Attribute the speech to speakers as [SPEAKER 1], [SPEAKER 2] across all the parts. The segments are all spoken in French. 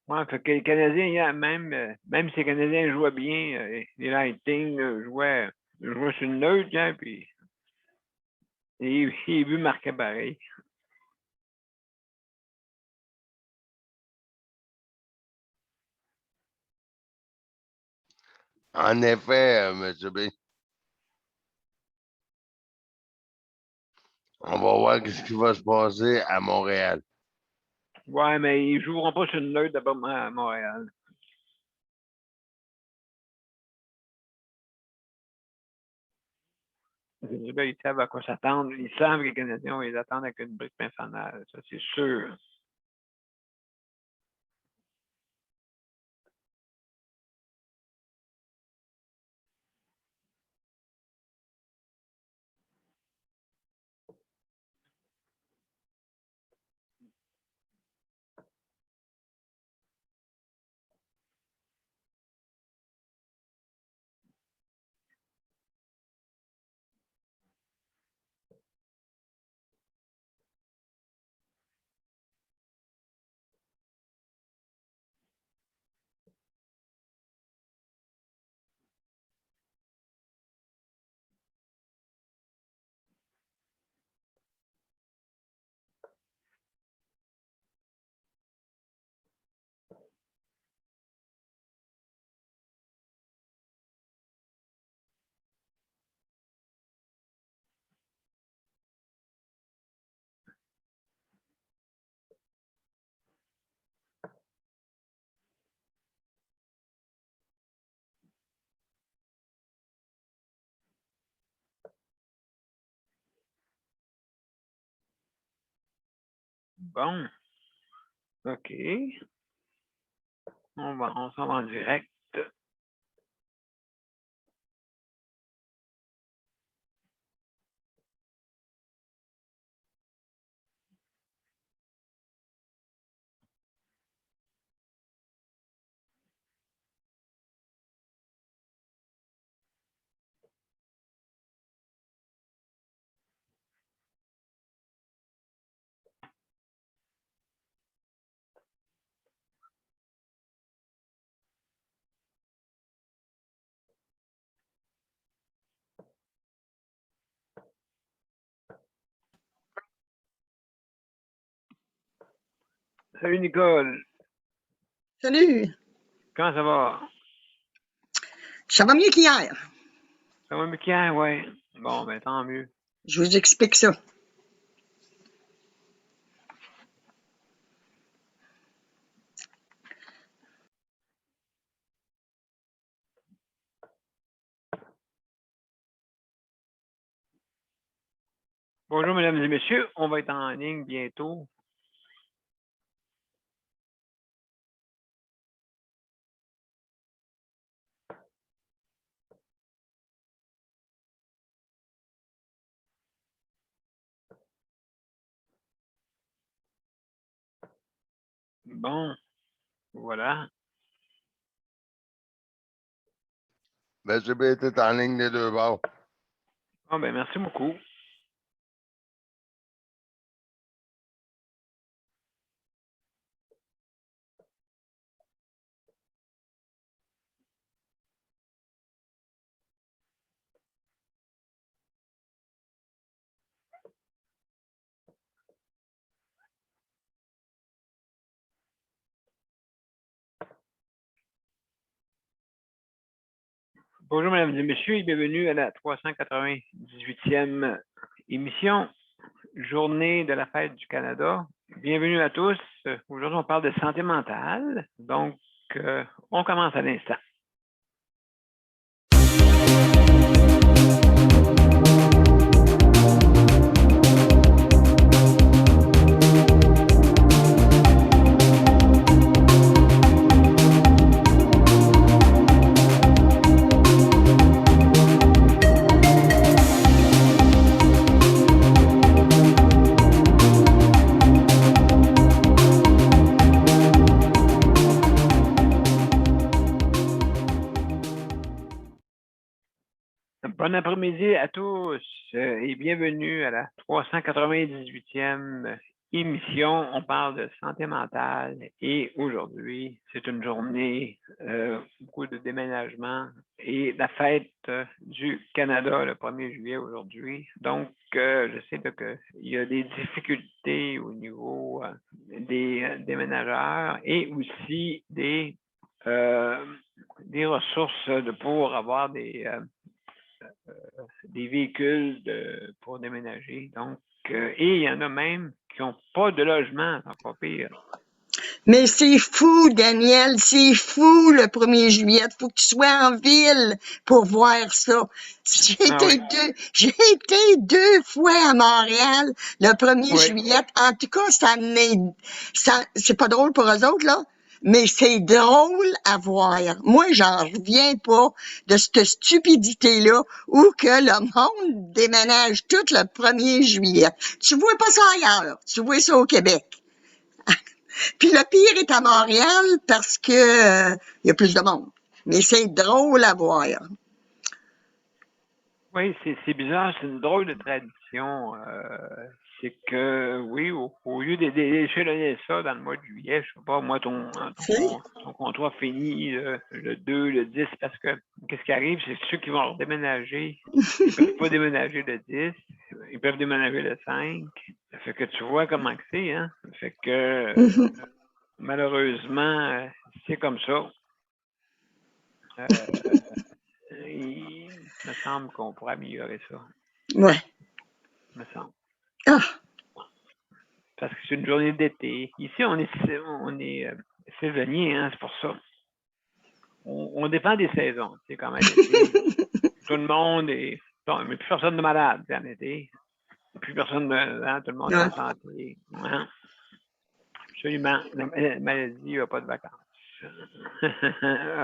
[SPEAKER 1] Ouais, fait que les Canadiens, hier, même si les Canadiens jouaient bien, les Lightning jouaient sur une neutre, hein, puis les buts marquaient pareil.
[SPEAKER 2] En effet, M. B. On va voir ce qui va se passer à Montréal.
[SPEAKER 1] Ouais, mais ils joueront pas sur une neutre d'abord à Montréal. Les gars, ils savent à quoi s'attendre. Ils savent que les Canadiens, ils attendent avec une brique infernale. Ça, c'est sûr. Bon. OK. On s'en va en direct. Salut, Nicole.
[SPEAKER 3] Salut!
[SPEAKER 1] Comment ça va?
[SPEAKER 3] Ça va mieux qu'hier.
[SPEAKER 1] Ça va mieux qu'hier, ouais. Bon, ben, tant mieux.
[SPEAKER 3] Je vous explique ça.
[SPEAKER 1] Bonjour, mesdames et messieurs. On va être en ligne bientôt. Bon, voilà.
[SPEAKER 2] M. B. était en ligne des deux bords.
[SPEAKER 1] Bon, ben, merci beaucoup. Bonjour, mesdames et messieurs, et bienvenue à la 398e émission, Journée de la fête du Canada. Bienvenue à tous. Aujourd'hui, on parle de santé mentale. Donc, on commence à l'instant. Bon après-midi à tous et bienvenue à la 398e émission, on parle de santé mentale et aujourd'hui, c'est une journée, beaucoup de déménagement et la fête du Canada le 1er juillet aujourd'hui. Donc, je sais qu'il y a des difficultés au niveau des déménageurs et aussi des ressources pour avoir des véhicules pour déménager. Donc, et il y en a même qui n'ont pas de logement, c'est pas pire.
[SPEAKER 3] Mais c'est fou, Daniel, c'est fou le 1er juillet. Faut que tu sois en ville pour voir ça. J'ai été 2 fois à Montréal le 1er juillet. En tout cas, c'est pas drôle pour eux autres, là. Mais c'est drôle à voir. Moi, j'en reviens pas de cette stupidité-là où que le monde déménage tout le 1er juillet. Tu vois pas ça ailleurs. Tu vois ça au Québec. Puis le pire est à Montréal parce que y a plus de monde. Mais c'est drôle à voir.
[SPEAKER 1] Oui, c'est bizarre, c'est une drôle de tradition. C'est que, oui, au lieu d'échelonner ça dans le mois de juillet, je sais pas, moi, ton contrat finit le 2, le 10, parce que qu'est-ce qui arrive, c'est que ceux qui vont déménager, ils peuvent pas déménager le 10, ils peuvent déménager le 5. Ça fait que tu vois comment que c'est, hein? Ça fait que, malheureusement, c'est comme ça. Il me semble qu'on pourrait améliorer ça.
[SPEAKER 3] Ouais.
[SPEAKER 1] Il me semble.
[SPEAKER 3] Ah.
[SPEAKER 1] Parce que c'est une journée d'été. Ici, on est saisonnier, hein, c'est pour ça. On dépend des saisons. C'est comme à l'été. Tout le monde est. Bon, mais plus personne de malade en été. Plus personne de. Tout le monde est en santé. Hein? Absolument. La maladie n'a pas de vacances.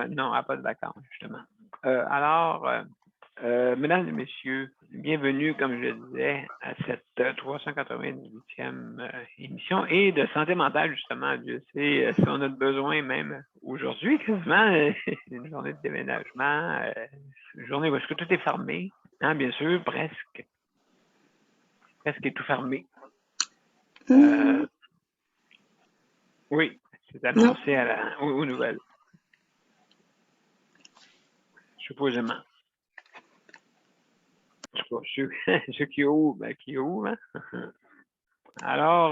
[SPEAKER 1] Non, elle n'a pas de vacances, justement. Alors, mesdames et messieurs, bienvenue, comme je le disais, à cette 398e émission et de santé mentale, justement. Dieu sait si on a besoin même aujourd'hui, quasiment, une journée de déménagement, une journée où est-ce que tout est fermé, hein, bien sûr, presque est tout fermé. Oui, c'est annoncé aux nouvelles. Supposément. En tout cas, ceux qui ouvrent, qui ouvrent. Hein? Alors,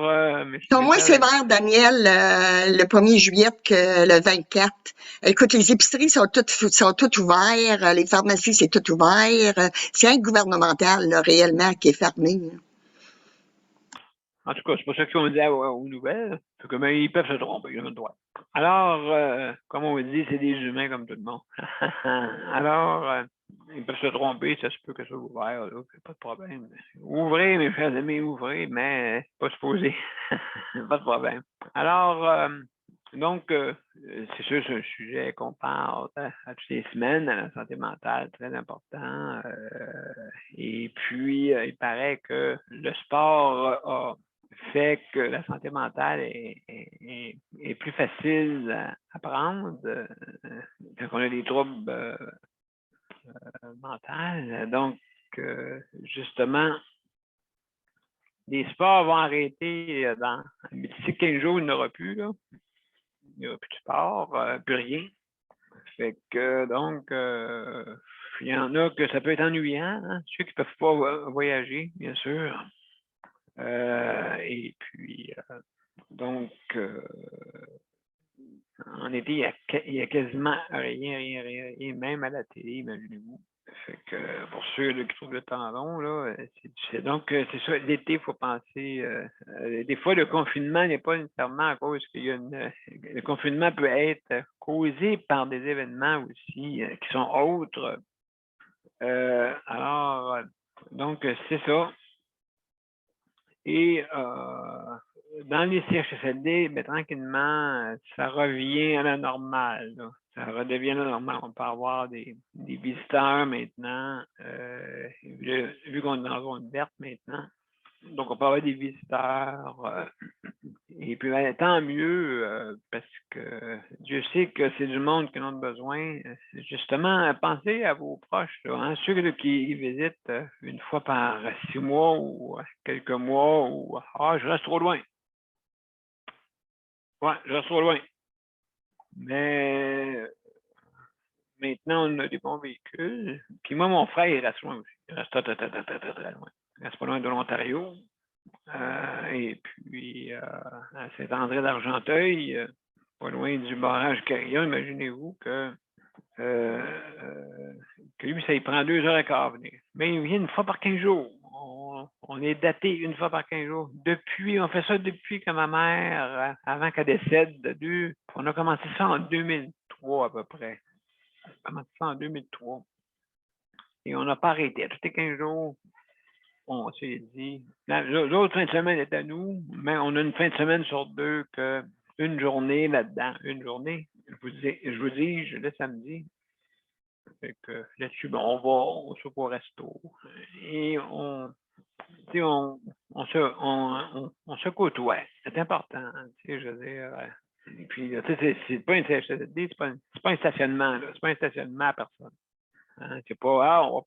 [SPEAKER 3] Moi, c'est vers, Daniel, le 1er juillet que le 24. Écoute, les épiceries sont toutes ouvertes, les pharmacies, c'est tout ouvert. C'est un gouvernemental, là, réellement, qui est fermé. Là.
[SPEAKER 1] En tout cas, c'est pas ça qu'on dit aux nouvelles. Que, ils peuvent se tromper, ils ont le droit. Alors, comme on dit, c'est des humains comme tout le monde. Alors, ils peuvent se tromper, ça se peut que ça soit ouvert, là, pas de problème. Ouvrez, mes chers amis, ouvrez, mais pas supposé. Pas de problème. Alors, donc, c'est sûr, c'est un sujet qu'on parle à toutes les semaines, à la santé mentale, très important. Et puis, il paraît que le sport fait que la santé mentale est plus facile à prendre quand on a des troubles mentaux. Donc, justement, les sports vont arrêter dans d'ici 15 jours, il n'y en aura plus, là. Il n'y aura plus de sport, plus rien. Fait que, donc, il y en a que ça peut être ennuyant, hein? Ceux qui ne peuvent pas voyager, bien sûr. Et puis, donc, en été, il y a quasiment rien, même à la télé, imaginez-vous. Fait que pour ceux là, qui trouvent le temps long, là, c'est ça, l'été, il faut penser. Des fois, le confinement n'est pas nécessairement à cause qu'il y a le confinement peut être causé par des événements aussi qui sont autres. Alors, donc, c'est ça. Et dans les CHSLD, ben, tranquillement, ça revient à la normale. Là. Ça redevient la normale. On peut avoir des visiteurs maintenant, vu qu'on est dans la zone verte maintenant. Donc, on peut avoir des visiteurs. Et puis, ben, tant mieux, parce que Dieu sait que c'est du monde qui en a besoin. Justement, pensez à vos proches, là, hein, ceux qui visitent une fois par 6 mois ou quelques mois, ou je reste trop loin. Ouais, je reste trop loin. Mais maintenant, on a des bons véhicules. Puis moi, mon frère, il reste loin aussi. Il reste très, très, très, très, très, très loin. Il reste pas loin de l'Ontario. Et puis, à Saint-André-d'Argenteuil, pas loin du barrage Carillon, imaginez-vous que lui, ça lui prend 2h15 à venir. Mais il vient une fois par 15 jours. On est daté une fois par 15 jours. On fait ça depuis que ma mère, avant qu'elle décède, on a commencé ça en 2003 à peu près. On a commencé ça en 2003. Et on n'a pas arrêté. Tous les 15 jours, on s'est dit. L'autre fin de semaine est à nous, mais on a une fin de semaine sur deux une journée là-dedans. Une journée. Je vous dis, le samedi. Fait que là-dessus, bon, on se voit au resto. Et on se côtoie. C'est important. Je veux dire. Et puis, c'est pas un CHSLD, c'est pas un stationnement, là. C'est pas un stationnement à personne. Hein? C'est pas, on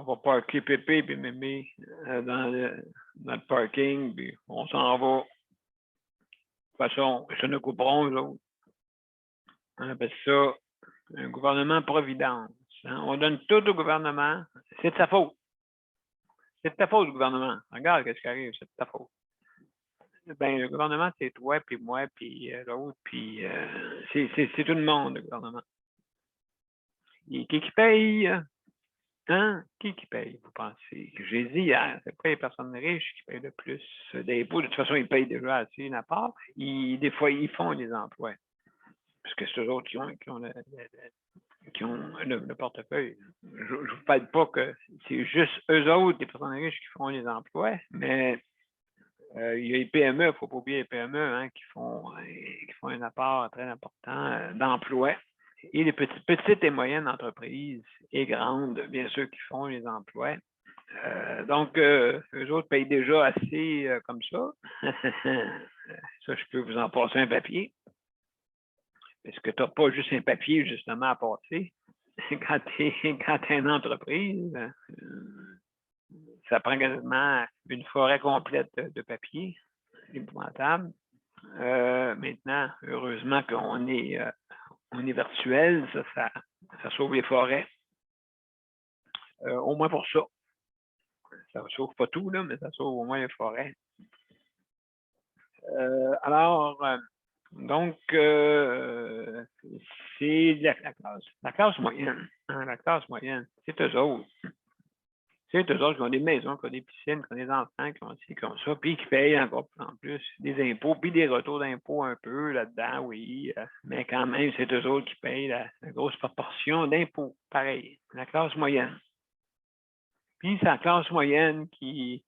[SPEAKER 1] va parker Pépé et Mémé dans le parking, puis on s'en va. De toute façon, ils se ne couperont, eux autres. On appelle ça un gouvernement providence. Hein? On donne tout au gouvernement. C'est de sa faute. C'est de ta faute, le gouvernement. Regarde ce qui arrive, c'est de ta faute. Ben, le gouvernement, c'est toi, puis moi, puis l'autre, puis c'est tout le monde, le gouvernement. Et qui paye? Hein? Qui paye, vous pensez? J'ai dit hier, c'est pas les personnes riches qui payent le plus d'impôts. De toute façon, ils payent déjà assez une part. Des fois, ils font des emplois. Parce que c'est eux autres qui ont le portefeuille. Je ne vous parle pas que c'est juste eux autres, les personnes riches, qui font les emplois, mais il y a les PME, il ne faut pas oublier les PME hein, qui font un apport très important d'emplois. Et les petites et moyennes entreprises et grandes, bien sûr, qui font les emplois. Donc, eux autres payent déjà assez comme ça. Ça, je peux vous en passer un papier. Parce que tu n'as pas juste un papier, justement, à passer. Quand tu es une entreprise, ça prend quasiment une forêt complète de papier. C'est épouvantable. Maintenant, heureusement qu'on est virtuel, ça sauve les forêts. Au moins pour ça. Ça ne sauve pas tout, là, mais ça sauve au moins les forêts. Alors, donc, c'est la classe moyenne. Hein, la classe moyenne, c'est eux autres. C'est eux autres qui ont des maisons, qui ont des piscines, qui ont des enfants, qui ont ci, qui ont ça, puis qui payent encore en plus des impôts, puis des retours d'impôts un peu là-dedans, oui. Mais quand même, c'est eux autres qui payent la grosse proportion d'impôts. Pareil, la classe moyenne. Puis c'est la classe moyenne qui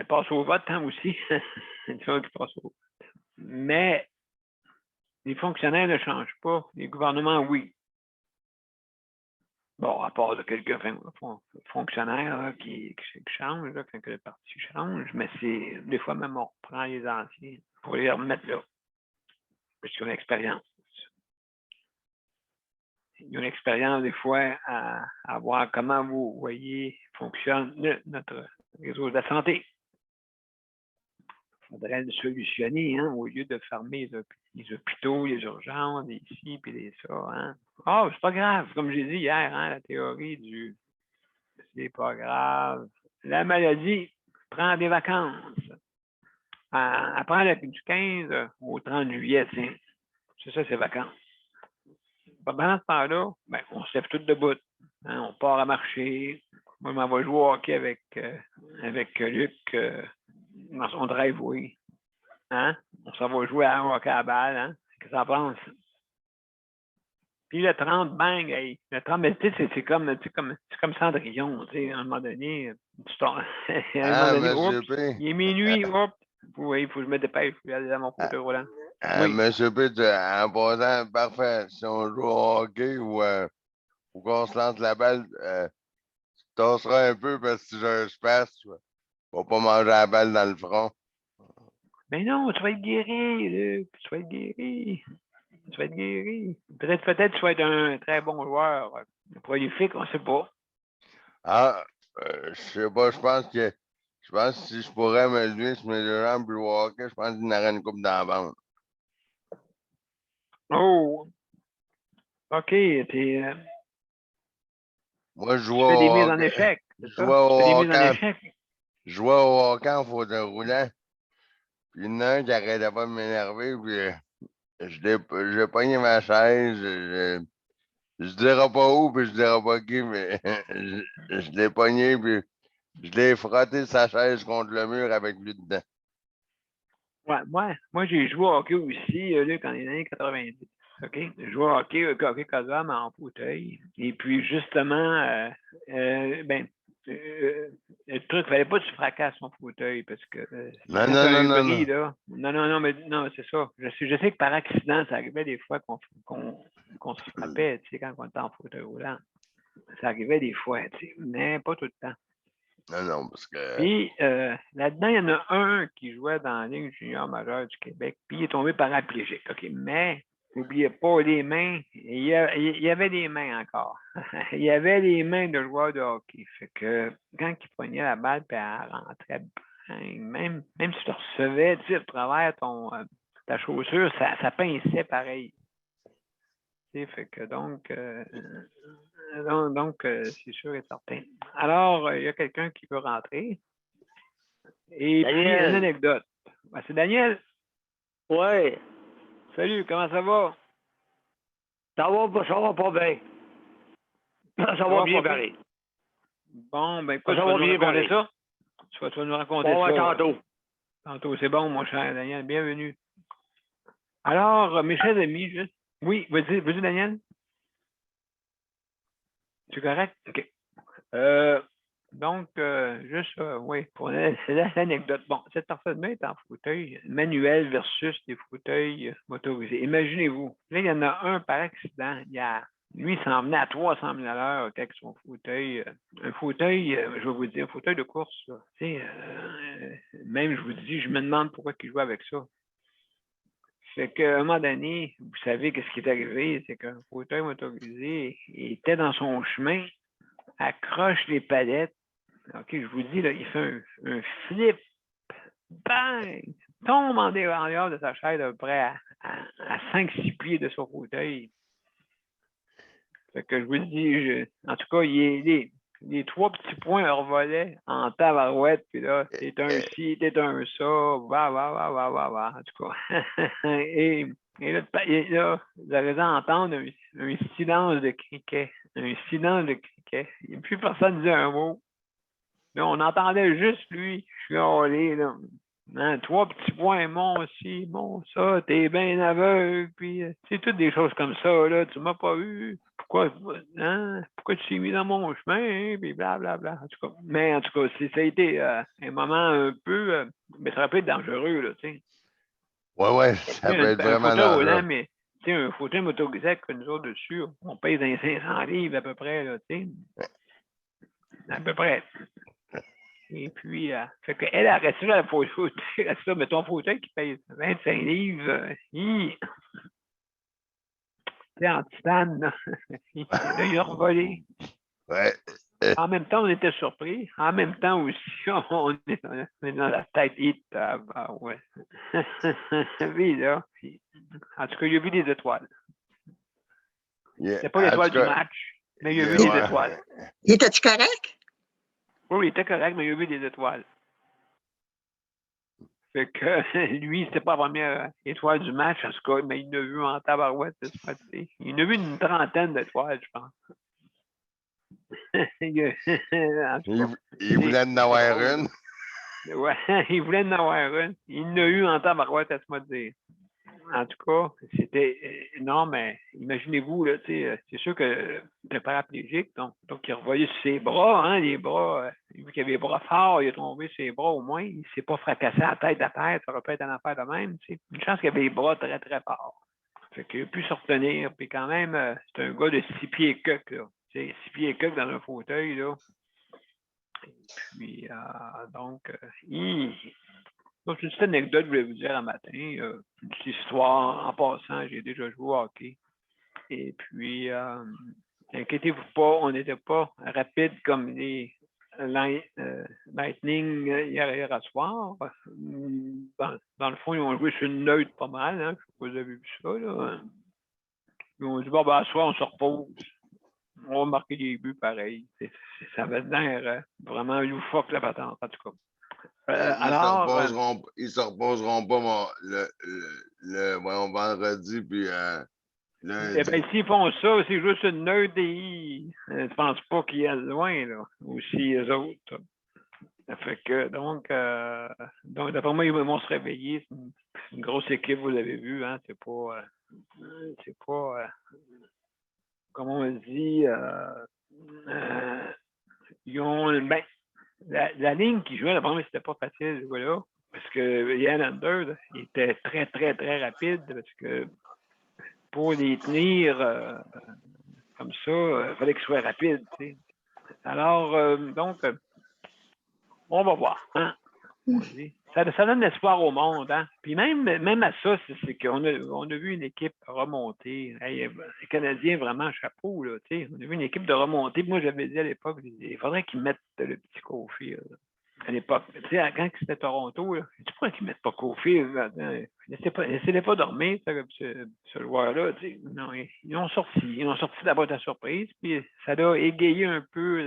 [SPEAKER 1] passe au vote hein, aussi. C'est ça qui passe au vote. Mais les fonctionnaires ne changent pas. Les gouvernements, oui. Bon, à part de quelques fonctionnaires là, qui changent, là, quand le parti change, mais c'est des fois même on reprend les anciens pour les remettre là. Parce qu'ils ont l'expérience. Ils ont l'expérience des fois à voir comment vous voyez fonctionne notre réseau de la santé. Il faudrait le solutionner hein, au lieu de fermer les hôpitaux, les urgences, les ici puis les ça. Hein. Oh, c'est pas grave, comme j'ai dit hier, hein, la théorie du c'est pas grave. La maladie prend des vacances. Elle prend du 15 au 30 juillet, tiens. C'est ça, ces vacances. Pendant ce temps-là, ben, on se lève tout debout. Hein, on part à marcher. Moi, je m'en vais jouer au hockey avec Luc. On drive, oui. Hein? On s'en va jouer à un hockey à balle. Hein? Qu'est-ce que ça pense? Puis le 30, bang, hey, le 30, mais tu sais, c'est comme Cendrillon, tu sais, à un moment donné, il est minuit, hop, oui, il faut que je me dépêche, je vais aller dans mon fauteuil roulant.
[SPEAKER 2] Oui. Monsieur Pitt, en passant, parfait, si on joue au hockey ou qu'on se lance la balle, tu tasseras un peu parce que si je passe, tu vas pas manger la balle dans le front.
[SPEAKER 1] Mais non, tu vas être guéri, Luc, tu vas être guéri. Tu vas être guéri. Peut-être tu vas être un très bon joueur, prolifique, on ne sait pas.
[SPEAKER 2] Ah, je sais pas, je pense que Je pense que si je pourrais me lever sur mes deux jambes puis jouer au hockey, je pense qu'il y en aurait une coupe dans la bande.
[SPEAKER 1] Oh! OK, t'es,
[SPEAKER 2] Moi, je
[SPEAKER 1] tu
[SPEAKER 2] jouais
[SPEAKER 1] fais des
[SPEAKER 2] au
[SPEAKER 1] mises en
[SPEAKER 2] hockey.
[SPEAKER 1] échec,
[SPEAKER 2] Je
[SPEAKER 1] c'est
[SPEAKER 2] jouais
[SPEAKER 1] ça? Tu fais des
[SPEAKER 2] au
[SPEAKER 1] mises en
[SPEAKER 2] hockey.
[SPEAKER 1] échec?
[SPEAKER 2] Je jouais au hockey en fauteuil roulant. Puis il y en a un qui arrêtait pas de m'énerver. Puis j'ai pogné ma chaise. Je dirais pas où, puis je dirais pas qui, mais je l'ai pogné, puis je l'ai frotté sa chaise contre le mur avec lui dedans.
[SPEAKER 1] Ouais, moi j'ai joué au hockey aussi, là, quand les années 90. OK? J'ai joué au hockey, hockey Kazam en fauteuil. Et puis, justement, le truc, il fallait pas que tu fracasses ton fauteuil parce que
[SPEAKER 2] Non,
[SPEAKER 1] quand
[SPEAKER 2] non,
[SPEAKER 1] tu as
[SPEAKER 2] non,
[SPEAKER 1] un
[SPEAKER 2] non,
[SPEAKER 1] bris,
[SPEAKER 2] non.
[SPEAKER 1] là. Non, mais non, c'est ça. Je sais que par accident, ça arrivait des fois qu'on se frappait, tu sais, quand on était en fauteuil roulant. Ça arrivait des fois, tu sais, mais pas tout le temps.
[SPEAKER 2] Non, non, parce que.
[SPEAKER 1] Puis là-dedans, il y en a un qui jouait dans la Ligue junior majeure du Québec, puis il est tombé paraplégique. OK, mais n'oubliez pas les mains, il y avait des mains encore. Il y avait les mains de joueurs de hockey. Fait que quand il prenait la balle puis elle rentrait, même si tu recevais, tu sais, à travers ta chaussure, ça pinçait pareil. Tu sais, fait que donc, c'est sûr et certain. Alors, il y a quelqu'un qui veut rentrer. Et puis,
[SPEAKER 4] Daniel.
[SPEAKER 1] une anecdote. Ben, c'est Daniel.
[SPEAKER 4] Ouais.
[SPEAKER 1] Salut, comment ça va?
[SPEAKER 4] Ça va pas bien. Ça va
[SPEAKER 1] va
[SPEAKER 4] bien
[SPEAKER 1] pas
[SPEAKER 4] pareil.
[SPEAKER 1] Bon, ben écoute,
[SPEAKER 4] Ça
[SPEAKER 1] tu vas
[SPEAKER 4] va
[SPEAKER 1] nous
[SPEAKER 4] bien
[SPEAKER 1] raconter
[SPEAKER 4] pareil.
[SPEAKER 1] ça? Tu vas nous raconter
[SPEAKER 4] On va
[SPEAKER 1] ça
[SPEAKER 4] tantôt.
[SPEAKER 1] tantôt. C'est bon, mon cher Daniel. Bienvenue. Alors, mes chers amis, juste. Oui, vas-y, Daniel. Tu es correct? OK. Donc, juste, oui, c'est l'anecdote. Bon, cette personne-là est en fauteuil manuel versus des fauteuils motorisés. Imaginez-vous, là, il y en a un par accident. Lui, il s'en venait à 300 000 à l'heure avec son fauteuil. Un fauteuil, je vais vous dire, un fauteuil de course. Là. Même, je vous dis, je me demande pourquoi il joue avec ça. Fait qu'à un moment donné, vous savez qu'est-ce qui est arrivé, c'est qu'un fauteuil motorisé il était dans son chemin, accroche les palettes. OK, je vous dis, là, il fait un flip, bang, tombe en dehors de sa chaise à peu près à 5-6 pieds de son fauteuil. Fait que je vous dis, en tout cas, les trois petits points leur volaient en tabarouette, puis là, t'es un ci, t'es un ça, va, en tout cas. et là, vous avez entendre un silence de criquet, un silence de criquet. Et puis personne ne disait un mot. Là, on entendait juste lui chialer, là. Hein, 3 petits points, mon aussi, mon ça, t'es bien aveugle, puis c'est toutes des choses comme ça, là, tu m'as pas vu, pourquoi tu t'es mis dans mon chemin, hein, puis blablabla, en tout cas. Mais en tout cas, ça a été un moment un peu, mais ça aurait pu être dangereux, là, tu sais.
[SPEAKER 2] Ouais, ça peut être
[SPEAKER 1] Un
[SPEAKER 2] vraiment
[SPEAKER 1] fauteuil roulant,
[SPEAKER 2] dangereux.
[SPEAKER 1] mais, tu sais, un fauteuil motorisé avec nous autres dessus, on pèse dans les 500 livres à peu près, là, tu sais. À peu près. Et puis, fait qu'elle a resté dans le fauteuil, ça, mais ton fauteuil qui pèse 25 livres, c'est en titane, là. Là, il a revolé.
[SPEAKER 2] Ouais.
[SPEAKER 1] En même temps, on était surpris. En même temps aussi, on est dans la tête. Ouais. Oui, là. En tout cas, il a vu des étoiles. C'était pas l'étoile du match, mais il a vu des étoiles.
[SPEAKER 3] Il était-tu correct?
[SPEAKER 1] Oui, il était correct, mais il a vu des étoiles. Fait que lui, c'était pas la première étoile du match, en tout cas, mais il en a vu en tabarouette ce matin. Il en a vu une trentaine d'étoiles, je pense.
[SPEAKER 2] Il voulait en avoir une.
[SPEAKER 1] Ouais, il voulait en avoir une. Il en a eu en tabarouette, à ce moment dire. En tout cas, c'était. Non, mais imaginez-vous, là, c'est sûr que tu es paraplégique, donc il a revoyé sur ses bras, hein, les bras, vu qu'il avait les bras forts, il a tombé sur ses bras au moins, il ne s'est pas fracassé la tête à terre, ça aurait pu être une affaire de même, tu sais. Une chance qu'il avait les bras très, très forts. Fait qu'il a pu se retenir, puis quand même, c'est un gars de 6 pieds et quelques, là. C'est 6 pieds et quelques dans un fauteuil, là. Et puis, donc, donc, une petite anecdote, je voulais vous dire un matin. Une petite histoire. En passant, j'ai déjà joué au hockey. Et puis, inquiétez-vous pas, on n'était pas rapide comme les Lightning hier à soir. Dans le fond, ils ont joué sur une neutre pas mal. Hein. Je sais pas si vous avez vu ça. Là. Ils ont dit, bon, ben, à soir, on se repose. On va marquer des buts pareil. Ça avait l'air vraiment loufoque, la patente, en tout cas.
[SPEAKER 2] Ils se reposeront pas voyons, vendredi, puis lundi.
[SPEAKER 1] Eh bien, s'ils font ça, c'est juste une neutre et je pense pas qu'ils aillent loin, là. Aussi, eux autres. Ça fait que, donc d'après moi, ils vont se réveiller. C'est une grosse équipe, vous l'avez vu, hein. C'est pas comment on dit, ils ont, ben, la ligne qui jouait, la c'était pas facile, ce gars-là. Parce que Yann Anders, il était très, très, très rapide. Parce que pour les tenir comme ça, il fallait qu'il soit rapide. Tu sais. Alors, donc, on va voir. Hein? Ça donne l'espoir au monde. Hein? Puis même à ça, c'est qu'on a vu une équipe remonter. Hey, les Canadiens, vraiment, chapeau. Là, tu sais. On a vu une équipe de remonter. Moi, j'avais dit à l'époque, il faudrait qu'ils mettent le petit Caulfield. À l'époque. Tu sais, quand c'était Toronto, là, je dis pourquoi qu'ils ne mettent pas Caulfield? Laissez-les pas dormir, ce joueur-là. Tu sais. Non, ils ont sorti de la boîte à surprise, puis ça a égayé un peu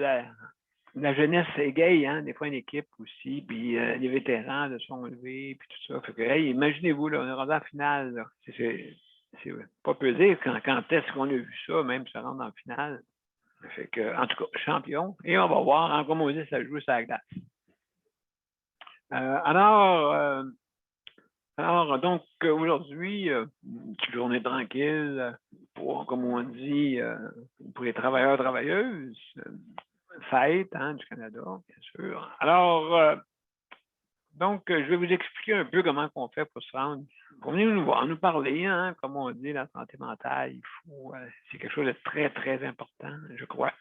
[SPEAKER 1] la jeunesse égaye, hein, des fois une équipe aussi, puis les vétérans de sont levés, puis tout ça. Fait que, hey, imaginez-vous, là, on est rendu en finale. Là. C'est pas peu dire quand est-ce qu'on a vu ça, même se rendre en finale. Fait que, en tout cas, champion. Et on va voir, hein, comme on dit, ça joue sur la glace. Alors, donc, aujourd'hui, une petite journée tranquille pour, comme on dit, pour les travailleurs, travailleuses, fête hein, du Canada, bien sûr. Alors, donc, je vais vous expliquer un peu comment on fait pour se rendre. Pour venir nous voir, nous parler, hein, comme on dit, la santé mentale, c'est quelque chose de très, très important, je crois.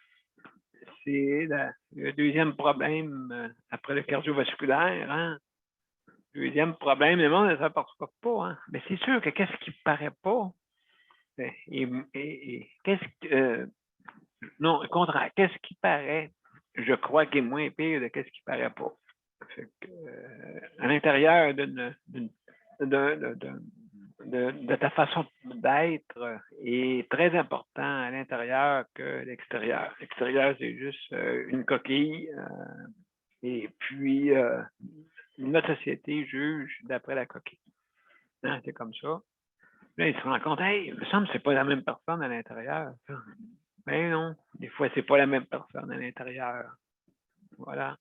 [SPEAKER 1] C'est le deuxième problème après le cardiovasculaire. Hein. Deuxième problème, le monde ne s'aperçoit pas. Hein. Mais c'est sûr que qu'est-ce qui ne paraît pas? Non, au contraire, qu'est-ce qui paraît? Je crois qu'il est moins pire de qu'est-ce qui ne paraît pas. Fait que, à l'intérieur de ta façon d'être est très important à l'intérieur que l'extérieur. L'extérieur, c'est juste une coquille. Et puis, notre société juge d'après la coquille. Hein, c'est comme ça. Là, il se rend compte, hey, il me semble que ce n'est pas la même personne à l'intérieur. Mais non, des fois, ce n'est pas la même personne à l'intérieur. Voilà.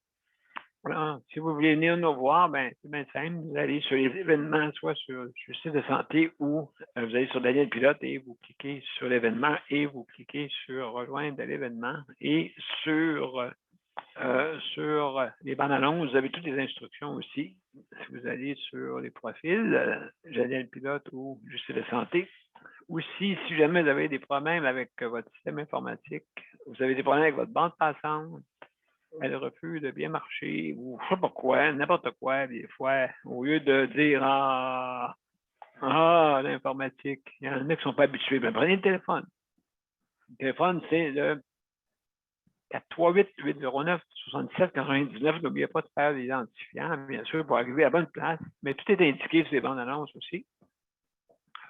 [SPEAKER 1] Alors, si vous voulez venir nous voir, ben, c'est bien simple. Vous allez sur les événements, soit sur le site de santé ou vous allez sur Daniel Pilote et vous cliquez sur l'événement et vous cliquez sur rejoindre l'événement et sur les bandes annonces, vous avez toutes les instructions aussi. Si vous allez sur les profils, Daniel Pilote ou juste de santé. Aussi, si jamais vous avez des problèmes avec votre système informatique, vous avez des problèmes avec votre bande passante, elle refuse de bien marcher, ou je ne sais pas quoi, n'importe quoi, des fois, au lieu de dire l'informatique, il y en a qui ne sont pas habitués, ben, prenez le téléphone. Le téléphone, c'est le 438-809-77-99. N'oubliez pas de faire l'identifiant, bien sûr, pour arriver à la bonne place. Mais tout est indiqué sur les bandes annonces aussi.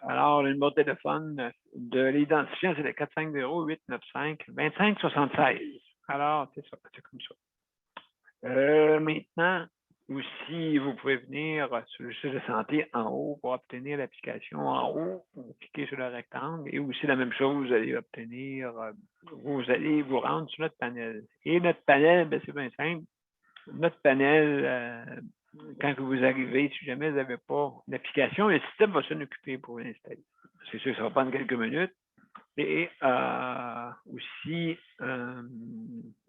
[SPEAKER 1] Alors, le numéro de téléphone de l'identifiant, c'est le 450-895-2576. Alors, c'est ça, c'est comme ça. Maintenant, aussi, vous pouvez venir sur le site de santé en haut pour obtenir l'application en haut. Vous cliquez sur le rectangle et aussi la même chose, vous allez obtenir, vous allez vous rendre sur notre panel. Et notre panel, ben, c'est bien simple. Notre panel, quand vous arrivez, si jamais vous n'avez pas l'application, le système va s'en occuper pour l'installer. C'est sûr que ça va prendre quelques minutes. Et aussi,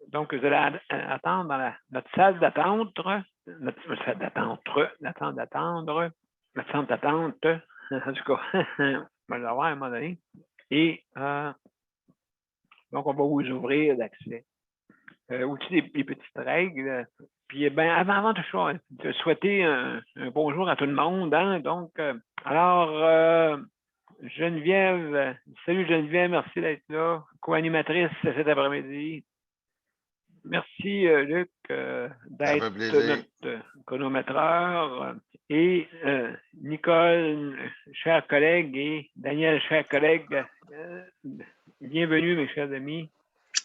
[SPEAKER 1] donc, vous allez attendre dans notre salle d'attente, notre centre d'attente, en tout cas, on va l'avoir à un moment donné. Et donc, on va vous ouvrir l'accès. Aussi, des petites règles. Puis, ben, avant de souhaiter un bonjour à tout le monde. Hein, donc, alors, Geneviève, salut Geneviève, merci d'être là. Co-animatrice cet après-midi. merci, Luc,
[SPEAKER 2] Ça fait
[SPEAKER 1] d'être
[SPEAKER 2] plaisir.
[SPEAKER 1] notre chronométreur. Et Nicole, chers collègues, et Daniel, chers collègues, bienvenue, mes chers amis.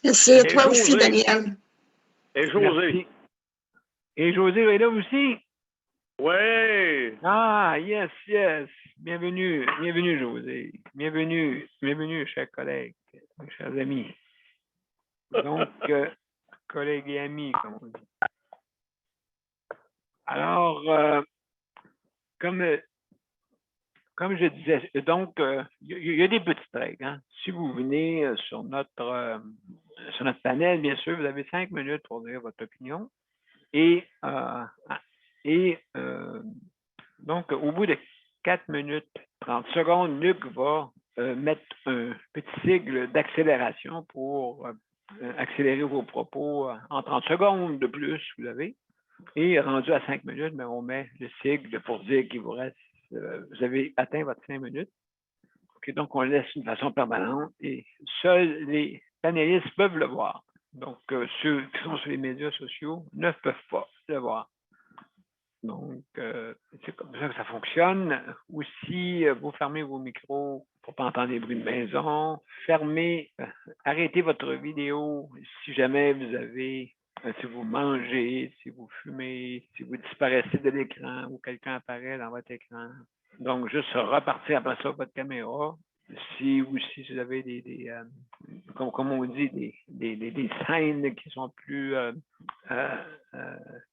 [SPEAKER 3] C'est
[SPEAKER 4] Et
[SPEAKER 3] toi aussi,
[SPEAKER 4] José.
[SPEAKER 3] Daniel.
[SPEAKER 4] Et José.
[SPEAKER 1] Merci. Et José est là aussi?
[SPEAKER 4] Ouais.
[SPEAKER 1] Ah, yes, yes. Bienvenue, bienvenue, José. Bienvenue, bienvenue, chers collègues, mes chers amis. Donc, collègues et amis, comme on dit. Alors, comme je disais, donc, il y a des petites règles. Hein. Si vous venez sur notre panel, bien sûr, vous avez 5 minutes pour dire votre opinion. Et donc, au bout de 4 minutes, 30 secondes, Luc va mettre un petit sigle d'accélération pour accélérer vos propos en 30 secondes de plus, vous avez. Et rendu à 5 minutes, mais on met le sigle pour dire qu'il vous reste, vous avez atteint votre 5 minutes. Okay, donc, on le laisse d'une façon permanente et seuls les panélistes peuvent le voir. Donc, ceux qui sont sur les médias sociaux ne peuvent pas le voir. Donc, c'est comme ça que ça fonctionne. Aussi, vous fermez vos micros pour ne pas entendre les bruits de maison. Fermez, arrêtez votre vidéo si jamais vous avez, si vous mangez, si vous fumez, si vous disparaissez de l'écran ou quelqu'un apparaît dans votre écran. Donc, juste repartir après ça votre caméra. Si vous avez comme on dit, des scènes qui sont plus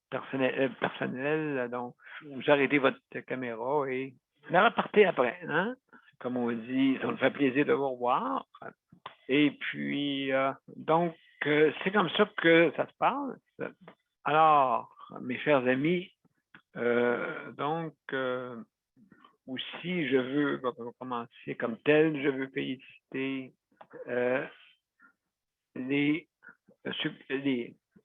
[SPEAKER 1] personnelles, donc vous arrêtez votre caméra et la repartez après. Hein? Comme on dit, ça nous fait plaisir de vous revoir. Et puis, donc, c'est comme ça que ça se passe. Alors, mes chers amis, donc, aussi, je veux commencer comme tel, je veux féliciter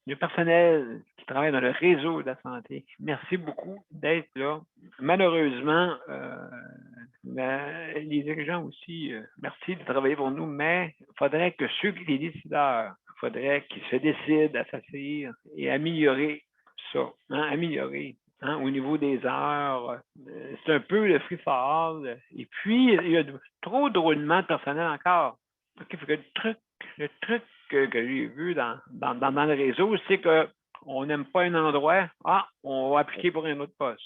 [SPEAKER 1] le personnel qui travaille dans le réseau de la santé. Merci beaucoup d'être là. Malheureusement, les dirigeants aussi, merci de travailler pour nous, mais il faudrait que les décideurs, il faudrait qu'ils se décident à s'asseoir et améliorer ça, hein, améliorer. Hein, au niveau des heures, c'est un peu le free for all. Et puis, il y a trop de roulement de personnel encore. Okay, fait que le truc que j'ai vu dans le réseau, c'est qu'on n'aime pas un endroit, on va appliquer pour un autre poste.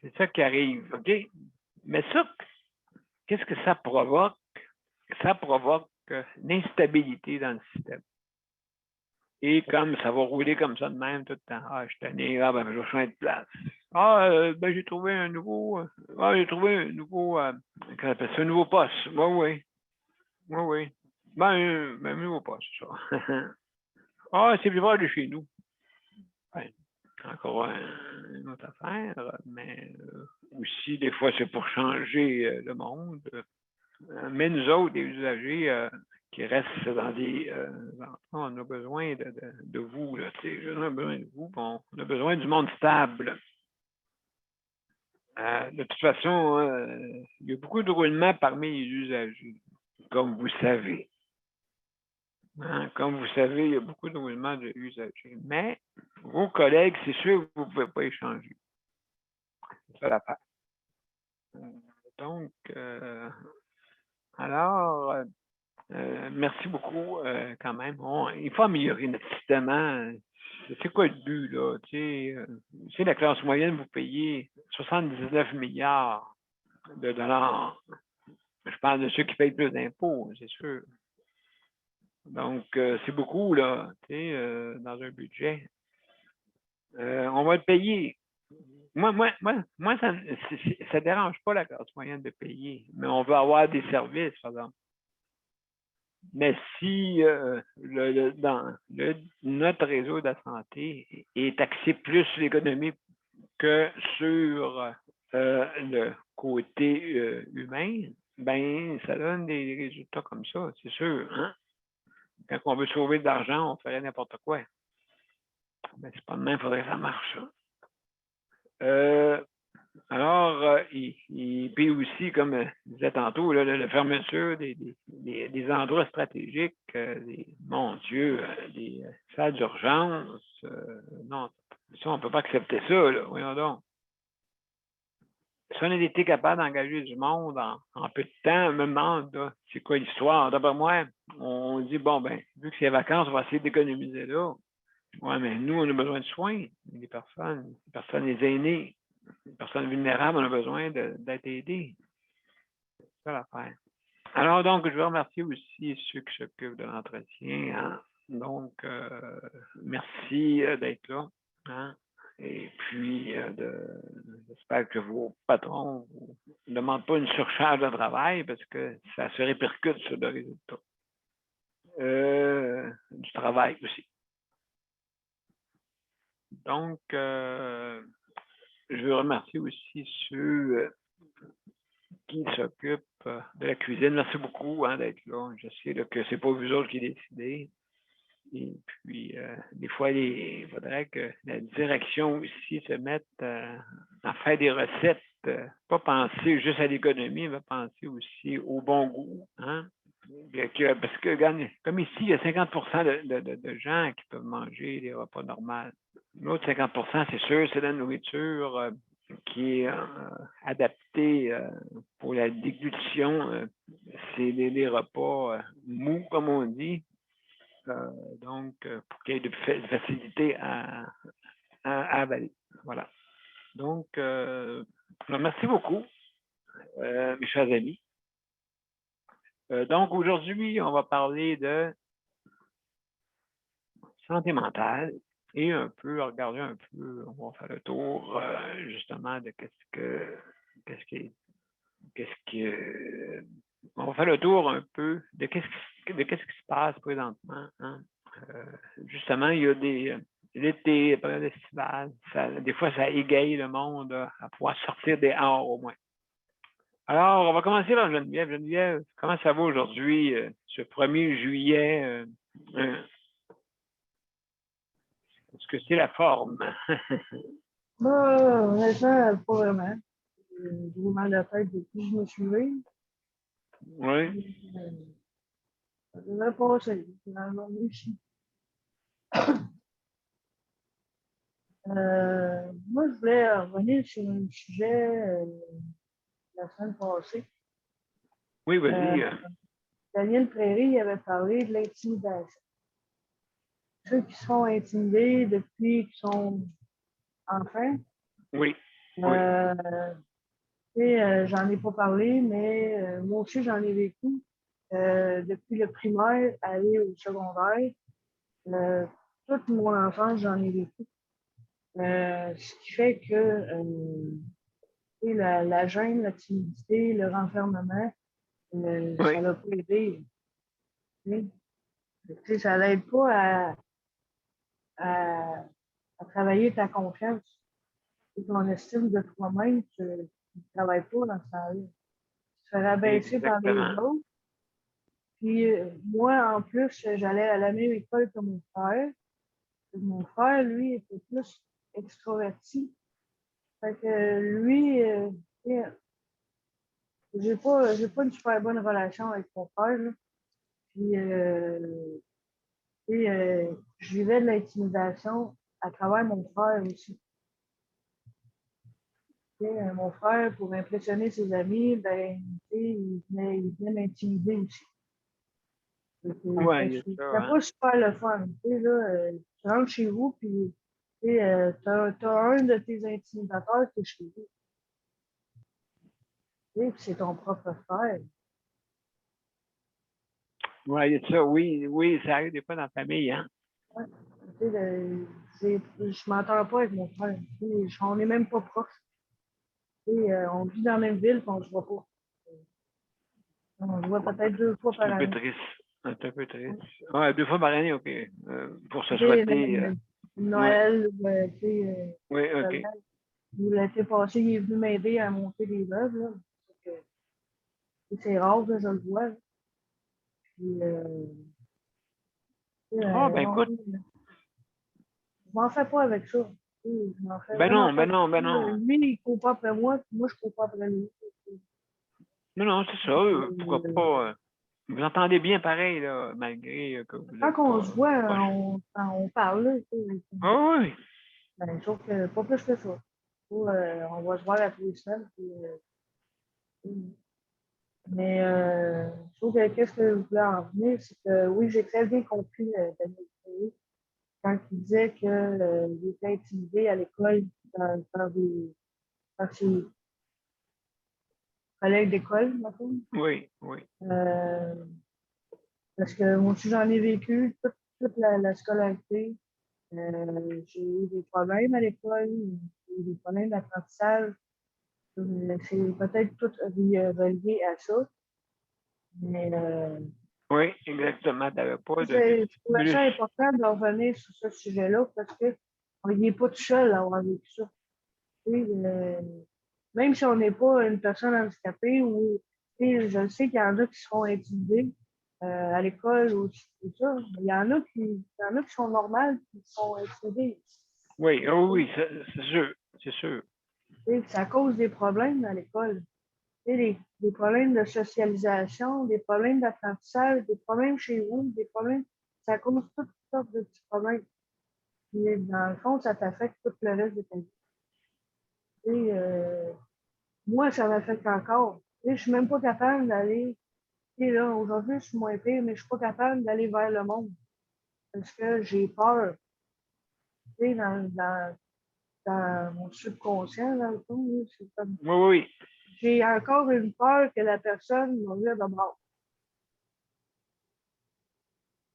[SPEAKER 1] C'est ça qui arrive, OK? Mais ça, qu'est-ce que ça provoque? Ça provoque l'instabilité dans le système. Et comme ça va rouler comme ça de même tout le temps, je suis tanné, je vais changer de place. J'ai trouvé un nouveau, un nouveau poste. Oui. Un nouveau poste, ça. C'est plus proche de chez nous. Ouais, encore une autre affaire, mais aussi, des fois, c'est pour changer le monde. Mais nous autres, les usagers qui restent dans des on a besoin de vous. Là, on a besoin de vous. On a besoin du monde stable. De toute façon, il y a beaucoup de roulements parmi les usagers, comme vous savez. Hein, comme vous savez, il y a beaucoup de roulements de usagers. Mais vos collègues, c'est sûr que vous ne pouvez pas échanger. C'est ça l'affaire. Donc, alors, merci beaucoup quand même. Il faut améliorer notre système. Hein? C'est quoi le but, là? Si la classe moyenne, vous payez 79 milliards de dollars. Je parle de ceux qui payent plus d'impôts, c'est sûr. Donc, c'est beaucoup, là, dans un budget. On va le payer. Moi, ça ne dérange pas la classe moyenne de payer, mais on veut avoir des services, par exemple. Mais si notre réseau de la santé est axé plus sur l'économie que sur le côté humain, ben ça donne des résultats comme ça, c'est sûr. Hein? Quand on veut sauver de l'argent, on ferait n'importe quoi. Mais c'est pas de même, il faudrait que ça marche. Alors, puis aussi, comme je disais tantôt, là, la fermeture des endroits stratégiques, mon Dieu, des salles d'urgence, non, ça, on ne peut pas accepter ça, là, voyons donc. Si on a été capable d'engager du monde en peu de temps, me demande, là, c'est quoi l'histoire? D'après moi, on dit, bon, ben, vu que c'est les vacances, on va essayer d'économiser là. Oui, mais nous, on a besoin de soins, les personnes, les aînés, les personnes vulnérables, on a besoin d'être aidés. C'est ça l'affaire. Alors, donc, je veux remercier aussi ceux qui s'occupent de l'entretien. Hein. Donc, merci d'être là. Hein. Et puis, j'espère que vos patrons ne demandent pas une surcharge de travail parce que ça se répercute sur le résultat. Du travail aussi. Donc, je veux remercier aussi ceux qui s'occupent de la cuisine. Merci beaucoup hein, d'être là. Je sais là, que ce n'est pas vous autres qui décidez. Et puis, des fois, il faudrait que la direction aussi se mette à faire des recettes, pas penser juste à l'économie, mais penser aussi au bon goût. Hein? Parce que, regarde, comme ici, il y a 50 de gens qui peuvent manger des repas normaux. L'autre 50 c'est sûr, c'est la nourriture qui est adaptée pour la déglutition. C'est des repas mous, comme on dit. Donc, pour qu'il y ait de facilité à avaler. Voilà. Donc, merci beaucoup, mes chers amis. Donc, aujourd'hui, on va parler de santé mentale et un peu, regarder un peu, on va faire le tour, justement, de on va faire le tour un peu de qu'est-ce qui se passe présentement. Hein? Justement, il y a l'été, la période estivale, des fois, ça égaye le monde à pouvoir sortir dehors au moins. Alors, on va commencer par Geneviève. Geneviève, comment ça va aujourd'hui, ce 1er juillet? Est-ce que c'est la forme?
[SPEAKER 5] Honnêtement, pas vraiment. J'ai mal à la tête depuis que je me suis levé.
[SPEAKER 1] Oui.
[SPEAKER 5] Ça devrait passer. Dans la journée ici. Moi, je voulais revenir sur un sujet la semaine passée.
[SPEAKER 1] Oui, vas-y.
[SPEAKER 5] Daniel Prairie avait parlé de l'intimidation. Ceux qui sont intimidés depuis qu'ils sont enfants.
[SPEAKER 1] Oui.
[SPEAKER 5] J'en ai pas parlé, mais moi aussi, j'en ai vécu. Depuis le primaire, aller au secondaire. Toute mon enfance, j'en ai vécu. Ce qui fait que la gêne, la timidité, le renfermement, ça l'a pas aidé. Ça l'aide pas à travailler ta confiance. Et ton estime de toi-même, tu ne travailles pas dans ce temps-là. Tu te fais rabaisser par les autres. Puis moi, en plus, j'allais à la même école que mon frère. Mon frère, lui, était plus extroverti. Fait que lui, j'ai pas une super bonne relation avec mon frère. Là. Puis, je vivais de l'intimidation à travers mon frère aussi. Mon frère, pour impressionner ses amis, ben, il venait m'intimider aussi.
[SPEAKER 1] Oui,
[SPEAKER 5] c'est pas super le fun. Là, tu rentres chez vous, puis t'as un de tes intimidateurs qui est chez vous. Puis c'est ton propre frère.
[SPEAKER 1] Oui, ça, oui, ça arrive des fois dans la famille, hein?
[SPEAKER 5] Ouais. Je m'entends pas avec mon frère. On n'est même pas proches. On vit dans la même ville, puis on se voit pas. On se voit peut-être 2 fois par année.
[SPEAKER 1] C'est un peu triste. Ouais, 2 fois par année, OK. Pour se souhaiter.
[SPEAKER 5] Noël,
[SPEAKER 1] oui, OK.
[SPEAKER 5] L'été passé, il est venu m'aider à monter les meubles. Là. C'est rare que je le vois. Puis,
[SPEAKER 1] ben écoute.
[SPEAKER 5] je m'en fais pas avec ça. Je m'en fais
[SPEAKER 1] Ben
[SPEAKER 5] vraiment
[SPEAKER 1] non,
[SPEAKER 5] pas
[SPEAKER 1] ben non, ben
[SPEAKER 5] de
[SPEAKER 1] non.
[SPEAKER 5] Lui, il court pas après moi, puis moi, je cours pas après lui.
[SPEAKER 1] Non, non, c'est ça. Pourquoi pas? Vous entendez bien pareil, là, malgré que vous
[SPEAKER 5] Quand
[SPEAKER 1] n'êtes
[SPEAKER 5] on
[SPEAKER 1] pas
[SPEAKER 5] se voit,
[SPEAKER 1] proche.
[SPEAKER 5] on parle, là, tu sais.
[SPEAKER 1] Ah oui,
[SPEAKER 5] Ben, sauf que pas plus que ça. On va se voir à tous les semaines. Mais je trouve que qu'est-ce que je voulais en venir, c'est que oui, j'ai très bien compris Daniel Créé quand il disait qu'il était intimidé à l'école par ses collègues d'école, mettons.
[SPEAKER 1] oui, oui.
[SPEAKER 5] Parce que moi aussi, j'en ai vécu toute la scolarité. J'ai eu des problèmes à l'école, j'ai eu des problèmes d'apprentissage. C'est peut-être tout relié à ça. Mais
[SPEAKER 1] Oui, exactement. Tu n'avais pas de
[SPEAKER 5] je trouvais
[SPEAKER 1] stimulus.
[SPEAKER 5] ça important de revenir sur ce sujet-là parce qu'on n'est pas tout seul à avoir vécu ça. Tu sais, même si on n'est pas une personne handicapée ou tu sais, je sais qu'il y en a qui seront intimidés à l'école ou tout ça, mais il y en a qui sont normales qui sont intimidés.
[SPEAKER 1] Oui, oh oui, c'est sûr, c'est sûr.
[SPEAKER 5] Tu sais, ça cause des problèmes à l'école. Tu sais, des problèmes de socialisation, des problèmes d'apprentissage, des problèmes chez vous, des problèmes, ça cause toutes sortes de petits problèmes. Puis, dans le fond, ça t'affecte tout le reste de ta vie. Tu sais, moi, ça m'affecte encore. Tu sais, je suis même pas capable d'aller, tu sais, là, aujourd'hui, je suis moins pire, mais je suis pas capable d'aller vers le monde parce que j'ai peur. Tu sais, dans mon subconscient, dans le fond, là, c'est comme,
[SPEAKER 1] Oui, oui,
[SPEAKER 5] j'ai encore une peur que la personne me vire de bord.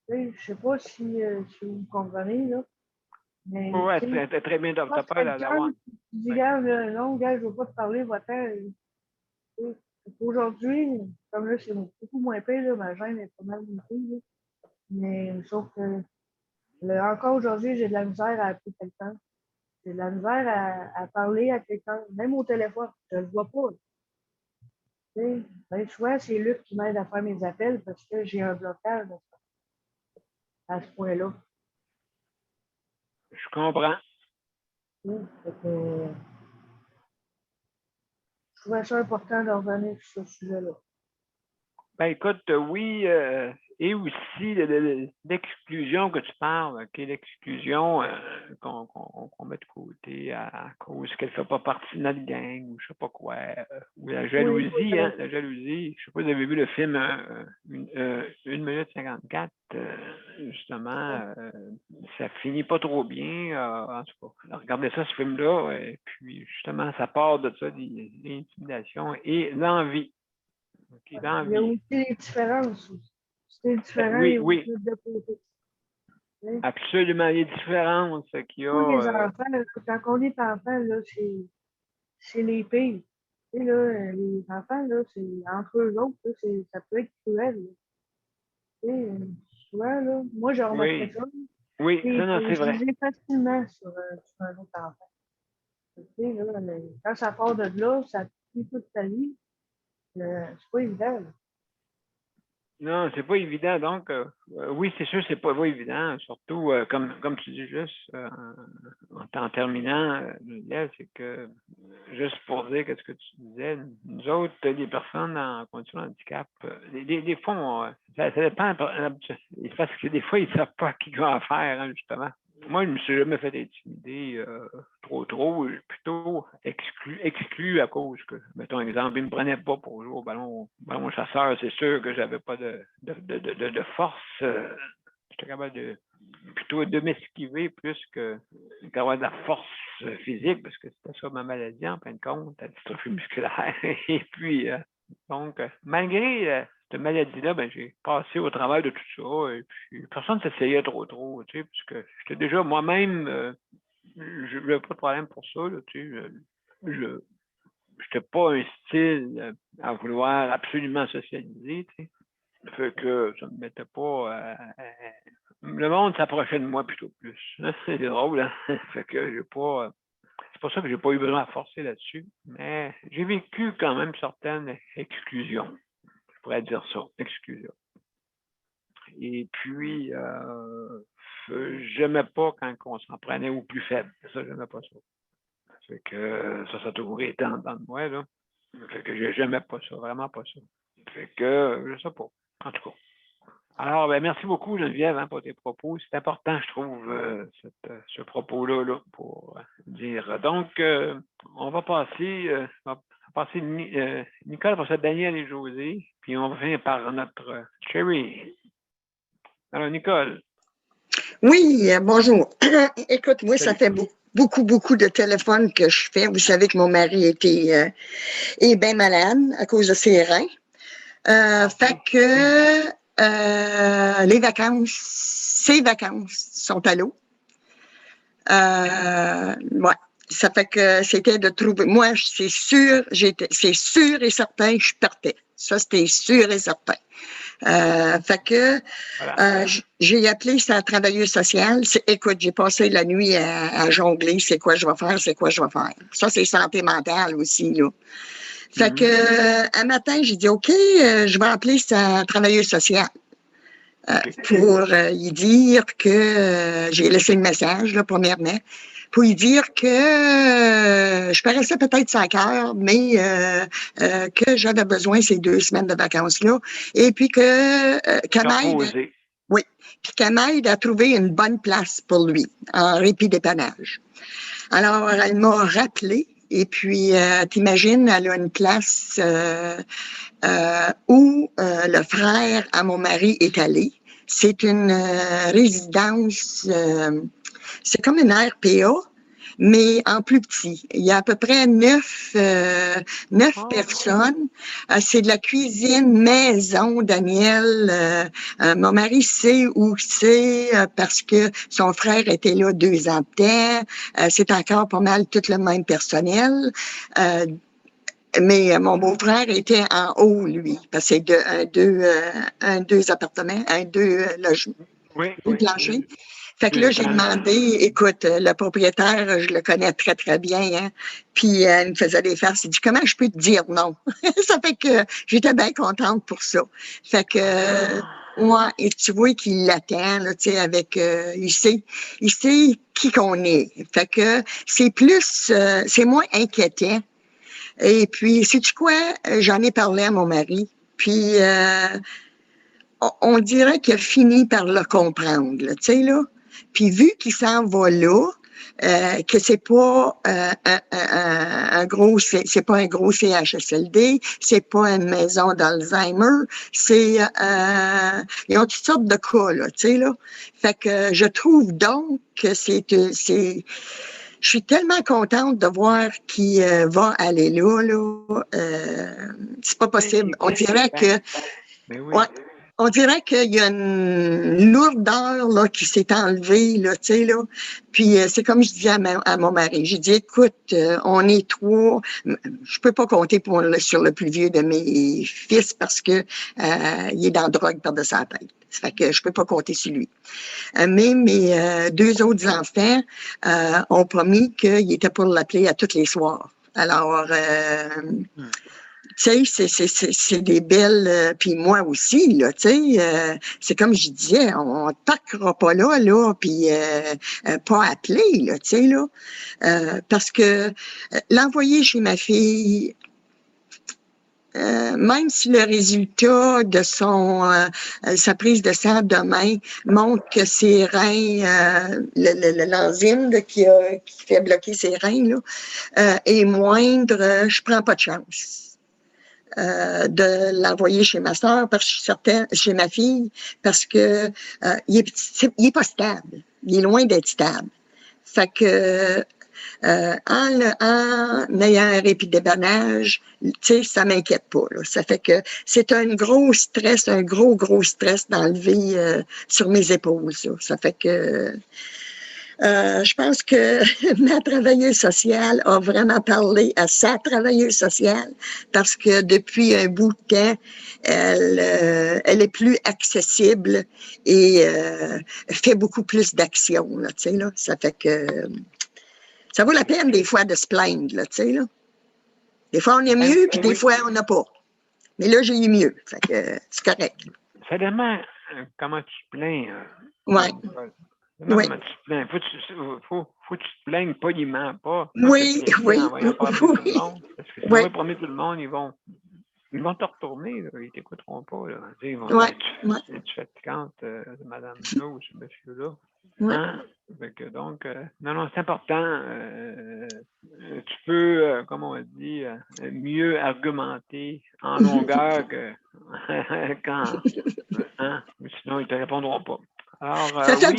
[SPEAKER 5] Tu sais, je sais pas si vous comprenez, là, mais
[SPEAKER 1] oui,
[SPEAKER 5] tu sais,
[SPEAKER 1] t'as très bien
[SPEAKER 5] pas
[SPEAKER 1] t'as peur
[SPEAKER 5] quelqu'un
[SPEAKER 1] d'avoir.
[SPEAKER 5] qui dit,
[SPEAKER 1] Oui.
[SPEAKER 5] regarde, non, gars, je veux pas te parler, va-t'en. Tu sais, aujourd'hui, comme là, c'est beaucoup moins pire, là, ma gêne est pas mal montée, là. Mais sauf que encore aujourd'hui, j'ai de la misère à appeler quelqu'un. J'ai de la misère à parler à quelqu'un, même au téléphone. Je le vois pas. Tu sais. Ben, souvent, c'est Luc qui m'aide à faire mes appels parce que j'ai un blocage à ce point-là.
[SPEAKER 1] Je comprends.
[SPEAKER 5] Tu sais. Fait que, je trouvais ça important de revenir sur ce sujet-là.
[SPEAKER 1] Ben écoute, oui, et aussi l'exclusion que tu parles, OK, l'exclusion qu'on met de côté à cause qu'elle ne fait pas partie de notre gang ou je sais pas quoi, ou la
[SPEAKER 5] Oui,
[SPEAKER 1] jalousie, hein, la jalousie. Je sais pas si vous avez vu le film 1 minute 54, justement, ça finit pas trop bien, en tout cas. Regardez ça, ce film-là, et puis justement, ça part de ça, l'intimidation et l'envie. OK,
[SPEAKER 5] il y a
[SPEAKER 1] l'envie.
[SPEAKER 5] aussi les différences. C'est différent,
[SPEAKER 1] Oui,
[SPEAKER 5] il faut
[SPEAKER 1] oui,
[SPEAKER 5] se mettre de côté. Tu sais.
[SPEAKER 1] absolument. Les différences qu'il y
[SPEAKER 5] Nous, les
[SPEAKER 1] a.
[SPEAKER 5] enfants, quand on est enfant, là, c'est les pires. Tu sais, là, les enfants, là, c'est entre eux autres, là, ça peut être cruel. Là. Tu sais, souvent, là, moi, j'ai remarqué
[SPEAKER 1] Oui,
[SPEAKER 5] ça.
[SPEAKER 1] oui, ça,
[SPEAKER 5] Et
[SPEAKER 1] non, c'est
[SPEAKER 5] je
[SPEAKER 1] vrai.
[SPEAKER 5] lisais facilement sur un autre enfant. Tu sais, là, quand ça part de là, ça tue toute ta vie. C'est pas évident. Là.
[SPEAKER 1] Non, c'est pas évident. Donc, oui, c'est sûr, c'est pas évident. Surtout, comme tu dis juste en terminant, Liel, c'est que juste pour dire ce que tu disais, nous autres, les personnes en condition de handicap, des fois, ça dépend. Parce que des fois, ils ne savent pas à qui ils vont faire, hein, justement. Moi, je ne me suis jamais fait intimider trop, plutôt exclu à cause que, mettons un exemple, ils ne me prenaient pas pour jouer au ballon chasseur, c'est sûr que j'avais pas de force. J'étais capable plutôt de m'esquiver plus qu'avoir de la force physique, parce que c'était ça ma maladie en fin de compte, la dystrophie musculaire. Et puis, donc, malgré cette maladie-là, ben, j'ai passé au travers de tout ça. Et puis, personne ne s'essayait trop, tu sais, puisque j'étais déjà moi-même, je n'avais pas de problème pour ça, là, tu sais. Je n'étais pas un style à vouloir absolument socialiser, tu sais. Fait que ça ne me mettait pas. Le monde s'approchait de moi plutôt plus. C'est drôle, hein? Fait que j'ai pas. C'est pour ça que j'ai pas eu besoin de forcer là-dessus. Mais j'ai vécu quand même certaines exclusions. Je pourrais dire ça, exclusion. Et puis, j'aimais pas quand on s'en prenait au plus faible. Ça, j'aimais pas ça. Fait que ça a toujours été en dedans de moi, là. Fait que j'aimais pas ça, vraiment pas ça. Fait que, je sais pas, en tout cas. Alors, ben, merci beaucoup, Geneviève, hein, pour tes propos. C'est important, je trouve, ce propos-là, là, pour dire. Donc, on va passer, Nicole, pour ça, Daniel et José, puis on va finir par notre Cherry. Alors, Nicole.
[SPEAKER 3] Oui, bonjour. Écoute, moi, ça
[SPEAKER 1] Salut.
[SPEAKER 3] fait beaucoup de téléphones que je fais. Vous savez que mon mari est bien malade à cause de ses reins. Fait que ses vacances sont à l'eau. Ouais. Ça fait que c'était de trouver. Moi, c'est sûr et certain que je partais. Ça, c'était sûr et certain. Fait que
[SPEAKER 1] Voilà.
[SPEAKER 3] j'ai appelé sa travailleuse sociale. Écoute, j'ai passé la nuit à jongler. C'est quoi je vais faire? Ça, c'est santé mentale aussi, là. Fait que un matin, j'ai dit OK, je vais appeler sa travailleuse sociale. Pour y dire que j'ai laissé le message, là, premièrement, pour y dire que je paraissais peut-être 5 heures, mais que j'avais besoin ces 2 semaines de vacances-là. Et puis qu'elle m'aide. Oui. Puis qu'elle m'aide à trouver une bonne place pour lui, en répit dépannage. Alors, elle m'a rappelé. Et puis, t'imagines, elle a une place où le frère à mon mari est allé. C'est une résidence, c'est comme une RPA, mais en plus petit. Il y a à peu près 9 personnes. C'est de la cuisine maison, Daniel. Mon mari sait où c'est parce que son frère était là 2 ans de temps. C'est encore pas mal tout le même personnel. Mais mon beau-frère était en haut, lui, parce que c'est deux appartements, deux logements, deux planchers. Fait que là, j'ai demandé, écoute, le propriétaire, je le connais très, très bien, hein, puis il me faisait des farces. Il dit, comment je peux te dire non? Ça fait que j'étais bien contente pour ça. Fait que, ouais, et tu vois qu'il l'attend, là, tu sais, avec, il sait qui qu'on est. Fait que c'est moins inquiétant. Et puis, sais-tu quoi? J'en ai parlé à mon mari, puis on dirait qu'il a fini par le comprendre, tu sais, là. Puis vu qu'il s'en va là, que c'est pas c'est pas un gros CHSLD, c'est pas une maison d'Alzheimer, ils ont toutes sortes de cas, là, tu sais, là. Fait que je trouve donc que je suis tellement contente de voir qu'il va aller là. C'est pas possible. On dirait que, ouais, on dirait qu'il y a une lourdeur là qui s'est enlevée là, tu sais là. Puis c'est comme je disais à mon mari. J'ai dit, écoute, on est 3. Je peux pas compter sur le plus vieux de mes fils parce que il est dans la drogue par-dessus sa tête. Ça fait que je peux pas compter sur lui. Mais mes 2 autres enfants ont promis qu'ils étaient pour l'appeler à tous les soirs. Alors, tu sais, c'est des belles... puis moi aussi, là, tu sais, c'est comme je disais, on t'accra pas là, puis pas appeler, là, tu sais, là. Parce que l'envoyer chez ma fille... même si le résultat de sa prise de sang demain montre que ses reins, l'enzyme qui fait bloquer ses reins là, est moindre, je prends pas de chance. De l'envoyer chez ma soeur, parce que je suis certaine, chez ma fille, parce que il est pas stable. Il est loin d'être stable. Fait que en ayant un répit de débannage, tu sais, ça m'inquiète pas. Là. Ça fait que c'est un gros stress, un gros stress d'enlever sur mes épaules. Ça fait que je pense que ma travailleuse sociale a vraiment parlé à sa travailleuse sociale parce que depuis un bout de temps, elle est plus accessible et fait beaucoup plus d'actions. Tu sais, là. Ça fait que ça vaut la peine des fois de se plaindre. Là, tu sais, là. Des fois, on est mieux, puis des fois, on n'a pas. Mais là, j'ai eu mieux. Fait que c'est correct.
[SPEAKER 1] Ça demande comment tu te plains.
[SPEAKER 3] Ouais.
[SPEAKER 1] Non,
[SPEAKER 3] Oui.
[SPEAKER 1] mais tu te plains. Faut que tu te plaignes poliment, pas
[SPEAKER 3] Oui,
[SPEAKER 1] te presser
[SPEAKER 3] oui,
[SPEAKER 1] en voyant promener tout le
[SPEAKER 3] oui,
[SPEAKER 1] monde. Parce que si on
[SPEAKER 3] oui,
[SPEAKER 1] va promener tout le monde, ils vont te retourner, là. Ils t'écouteront pas, là. Tu sais, ils vont
[SPEAKER 3] oui,
[SPEAKER 1] dire,
[SPEAKER 3] oui,
[SPEAKER 1] tu fais fatigante, madame-là ou ce monsieur-là.
[SPEAKER 3] oui.
[SPEAKER 1] Hein? Fait que donc, non, c'est important. Tu peux, comme on dit, mieux argumenter en longueur que quand, hein? Sinon, ils ne te répondront pas. Alors, oui, ben,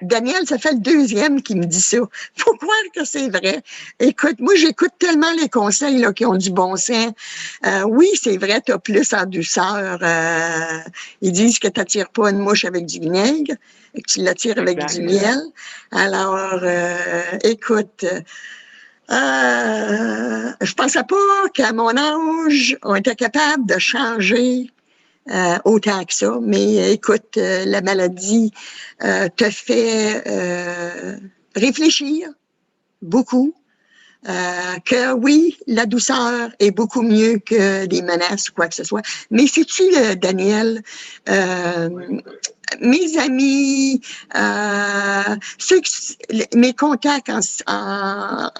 [SPEAKER 3] Daniel, ça fait le deuxième qui me dit ça. Faut croire que c'est vrai. Écoute, moi, j'écoute tellement les conseils là, qui ont du bon sens. Oui, c'est vrai, tu as plus en douceur. Ils disent que tu n'attires pas une mouche avec du vinaigre, que tu l'attires avec
[SPEAKER 1] exact.
[SPEAKER 3] du miel. Alors, écoute, je pensais pas qu'à mon âge, on était capable de changer autant que ça. Mais écoute, la maladie te fait réfléchir beaucoup. Que oui, la douceur est beaucoup mieux que des menaces ou quoi que ce soit. Mais sais-tu, Daniel, mes amis, mes contacts dans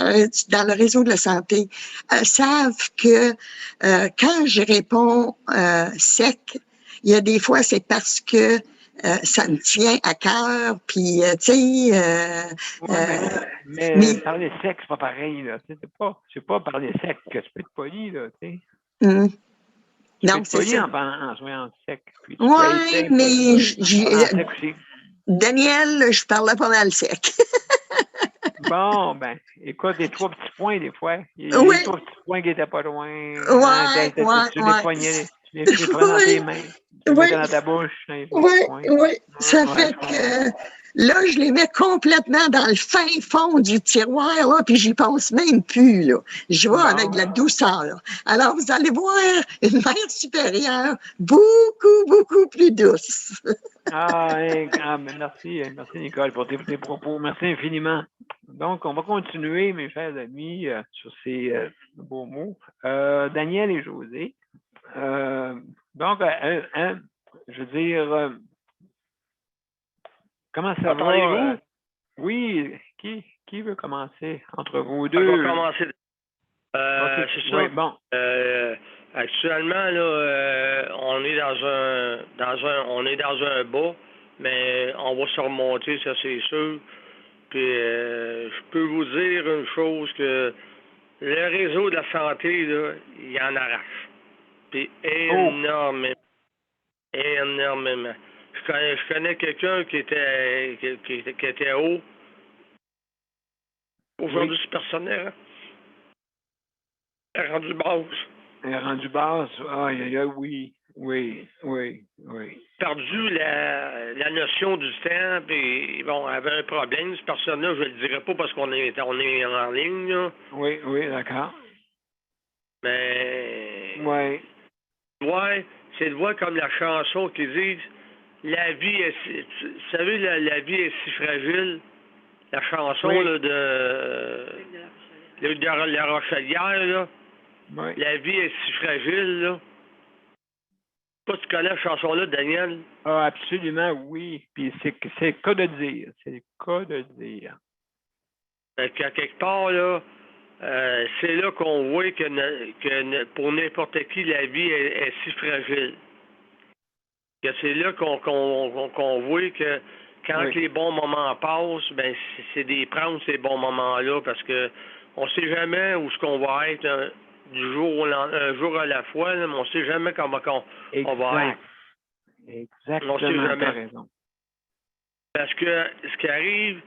[SPEAKER 3] le réseau de la santé savent que quand je réponds sec, il y a des fois, c'est parce que ça me tient à cœur, puis, tu sais...
[SPEAKER 1] mais parler sec, c'est pas pareil, là. Tu sais, c'est pas parler sec que tu peux être poli, là, tu sais. Tu peux
[SPEAKER 3] Non,
[SPEAKER 1] être
[SPEAKER 3] c'est
[SPEAKER 1] poli
[SPEAKER 3] ça.
[SPEAKER 1] en soyant sec. Puis tu peux être
[SPEAKER 3] Oui, mais
[SPEAKER 1] en parlant sec aussi.
[SPEAKER 3] Daniel, je parlais pas mal sec.
[SPEAKER 1] Bon, ben, écoute, des trois petits points, des fois. Il y a
[SPEAKER 3] Oui,
[SPEAKER 1] des trois petits points qui étaient pas loin. Hein,
[SPEAKER 3] ouais,
[SPEAKER 1] tu les
[SPEAKER 3] ouais.
[SPEAKER 1] poignais, tu les prenais dans tes mains. Tu les
[SPEAKER 3] Oui,
[SPEAKER 1] mettais dans ta bouche, dans les trois
[SPEAKER 3] oui,
[SPEAKER 1] petits points.
[SPEAKER 3] oui. Ça
[SPEAKER 1] Ouais,
[SPEAKER 3] fait
[SPEAKER 1] je comprends.
[SPEAKER 3] que là, je les mets complètement dans le fin fond du tiroir, là, puis j'y pense même plus, là. Je vais avec de la douceur. Alors, vous allez voir une mère supérieure beaucoup, beaucoup plus douce.
[SPEAKER 1] Merci Nicole pour tes propos. Merci infiniment. Donc, on va continuer, mes chers amis, sur ces beaux mots. Daniel et José. Donc, je veux dire, comment ça va?
[SPEAKER 4] Entendez-vous?
[SPEAKER 1] Oui, qui veut commencer entre vous
[SPEAKER 4] Je vais
[SPEAKER 1] deux?
[SPEAKER 4] commencer.
[SPEAKER 1] Ok,
[SPEAKER 4] C'est
[SPEAKER 1] oui,
[SPEAKER 4] ça.
[SPEAKER 1] bon.
[SPEAKER 4] Actuellement, là, on est on est dans un bas, mais on va se remonter, ça c'est sûr. Puis je peux vous dire une chose que le réseau de la santé, là, il en arrache. Puis
[SPEAKER 1] Oh,
[SPEAKER 4] énormément. Énormément. Je connais quelqu'un qui était haut. Aujourd'hui,
[SPEAKER 1] oui,
[SPEAKER 4] c'est personnel. Elle est rendue basse.
[SPEAKER 1] elle est rendue basse. Oui, oui, oui, oui.
[SPEAKER 4] Perdu la notion du temps, puis bon, elle avait un problème. Cette personne-là, je ne le dirai pas parce qu'on est en ligne, là.
[SPEAKER 1] Oui, oui, d'accord.
[SPEAKER 4] Mais
[SPEAKER 1] Oui,
[SPEAKER 4] ouais, c'est de voir comme la chanson qui dit la vie est vous savez, la vie est si fragile. La chanson
[SPEAKER 1] oui,
[SPEAKER 4] là, de la Rochelière, là.
[SPEAKER 1] oui.
[SPEAKER 4] La vie est si fragile, là. Toi, tu connais cette chanson-là, Daniel?
[SPEAKER 1] Ah, absolument, oui. Puis c'est le cas de dire. C'est le cas de dire.
[SPEAKER 4] Qu'à quelque part, là, c'est là qu'on voit pour n'importe qui, la vie est si fragile. Que c'est là qu'on voit que quand
[SPEAKER 1] Oui,
[SPEAKER 4] les bons moments passent, ben c'est des prendre ces bons moments-là parce que on sait jamais où ce qu'on va être du jour un jour à la fois, là, mais on sait jamais comment on va être.
[SPEAKER 1] exact.
[SPEAKER 4] On sait
[SPEAKER 1] Exactement, t'as
[SPEAKER 4] jamais.
[SPEAKER 1] raison.
[SPEAKER 4] Parce que ce qui arrive,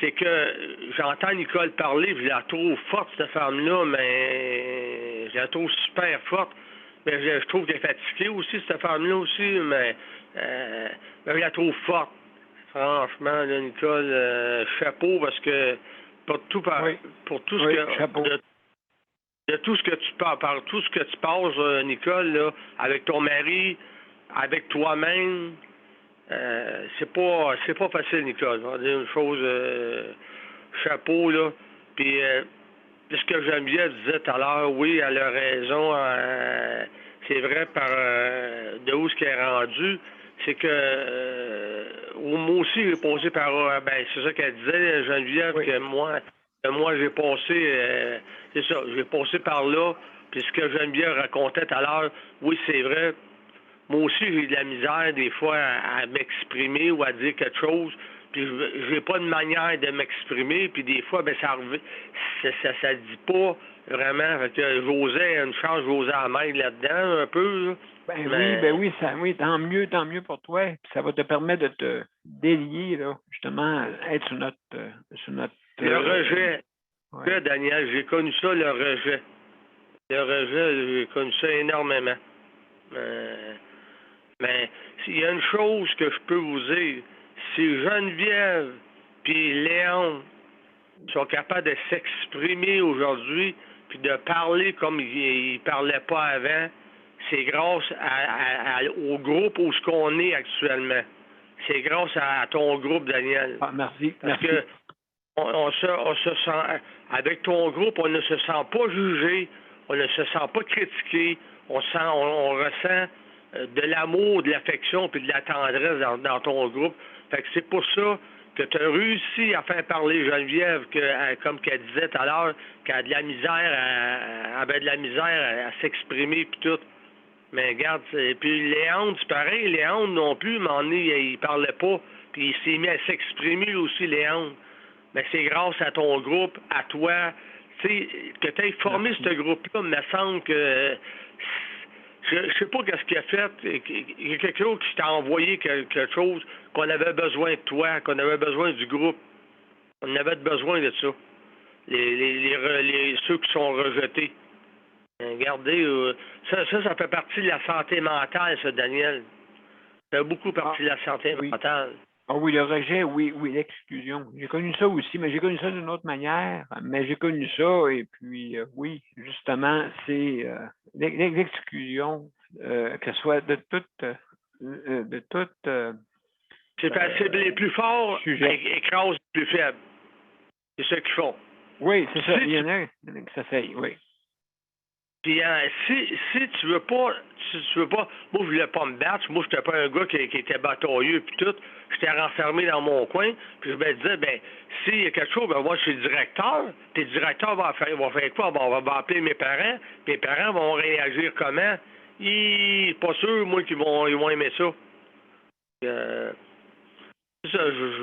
[SPEAKER 4] c'est que j'entends Nicole parler, je la trouve forte, cette femme-là, mais je la trouve super forte. Mais je trouve qu'elle est fatiguée aussi, cette femme-là aussi, mais je la trouve forte. Franchement, là, Nicole, chapeau parce que pour tout
[SPEAKER 1] Oui,
[SPEAKER 4] pour tout ce
[SPEAKER 1] oui,
[SPEAKER 4] que
[SPEAKER 1] chapeau.
[SPEAKER 4] de tout ce que tu passes, par tout ce que tu passes, Nicole, là, avec ton mari, avec toi-même, c'est pas facile, Nicole. On va dire une chose, chapeau, là. Puis, ce que Geneviève disait tout à l'heure, oui, elle a raison. C'est vrai, de où ce qu'elle est rendue, c'est que moi aussi, j'ai passé par... ben, c'est ça qu'elle disait, Geneviève,
[SPEAKER 1] Oui.
[SPEAKER 4] que moi j'ai passé... c'est ça, j'ai passé par là. Puis ce que Geneviève racontait tout à l'heure, oui, c'est vrai. Moi aussi, j'ai de la misère des fois à m'exprimer ou à dire quelque chose. Puis j'ai pas de manière de m'exprimer. Puis des fois, ben ça dit pas vraiment. Fait que j'osais une chance, j'osais en m'aider là-dedans un peu. Là.
[SPEAKER 1] Oui, oui, tant mieux pour toi. Puis ça va te permettre de te délier, là, justement, être sur notre
[SPEAKER 4] le rejet.
[SPEAKER 1] Ouais.
[SPEAKER 4] Daniel, j'ai connu ça, le rejet. Le rejet, j'ai connu ça énormément. Mais s'il y a une chose que je peux vous dire, si Geneviève puis Léon sont capables de s'exprimer aujourd'hui puis de parler comme ils ne parlaient pas avant, c'est grâce au groupe où ce qu'on est actuellement. C'est grâce à ton groupe, Daniel.
[SPEAKER 1] Ah, merci.
[SPEAKER 4] Parce que on se sent, avec ton groupe, on ne se sent pas jugé, on ne se sent pas critiqué, on ressent de l'amour, de l'affection puis de la tendresse dans ton groupe. Fait que c'est pour ça que tu as réussi à faire parler Geneviève, comme qu'elle disait tout à l'heure, qu'elle a de la misère, avait de la misère à s'exprimer puis tout. Mais regarde, puis Léon, c'est pareil, Léon non plus, à un moment donné, il parlait pas, puis il s'est mis à s'exprimer aussi, Léon. Mais c'est grâce à ton groupe, à toi, tu sais, que tu aies formé ce groupe-là, il me semble que je sais pas qu'est-ce qu'il a fait. Il y a quelque chose qui t'a envoyé quelque chose qu'on avait besoin de toi, qu'on avait besoin du groupe. On avait besoin de ça. Ceux qui sont rejetés. Regardez, ça fait partie de la santé mentale, ça, Daniel. Ça fait beaucoup partie de la santé mentale.
[SPEAKER 1] Ah oui, le rejet, oui, l'exclusion. J'ai connu ça aussi, mais j'ai connu ça d'une autre manière. Mais j'ai connu ça, et puis oui, justement, c'est l'exclusion, que ce soit de toute
[SPEAKER 4] c'est les plus forts écrasent les plus faibles. C'est ça qu'ils font.
[SPEAKER 1] Oui, c'est ça. Il y en a qui s'essayent, oui.
[SPEAKER 4] Puis si tu veux pas, moi je voulais pas me battre, moi j'étais pas un gars qui était batailleux puis tout, j'étais renfermé dans mon coin, puis je me disais ben s'il y a quelque chose, ben moi je suis le directeur, puis le directeur va faire quoi? Bon, on va appeler mes parents vont réagir comment? Pas sûr, moi ils vont aimer ça. Je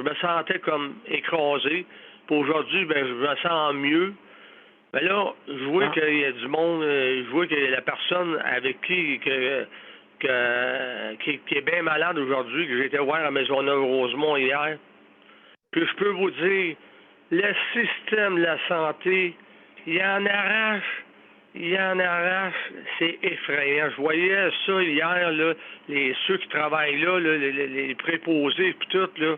[SPEAKER 4] me sentais comme écrasé. Puis aujourd'hui, ben je me sens mieux. Mais là, je vois qu'il y a du monde, je vois que la personne avec qui est bien malade aujourd'hui, que j'ai été voir à Maisonneuve-Rosemont hier. Puis je peux vous dire, le système de la santé, il en arrache, c'est effrayant. Je voyais ça hier, là, ceux qui travaillent là, les préposés puis tout, là.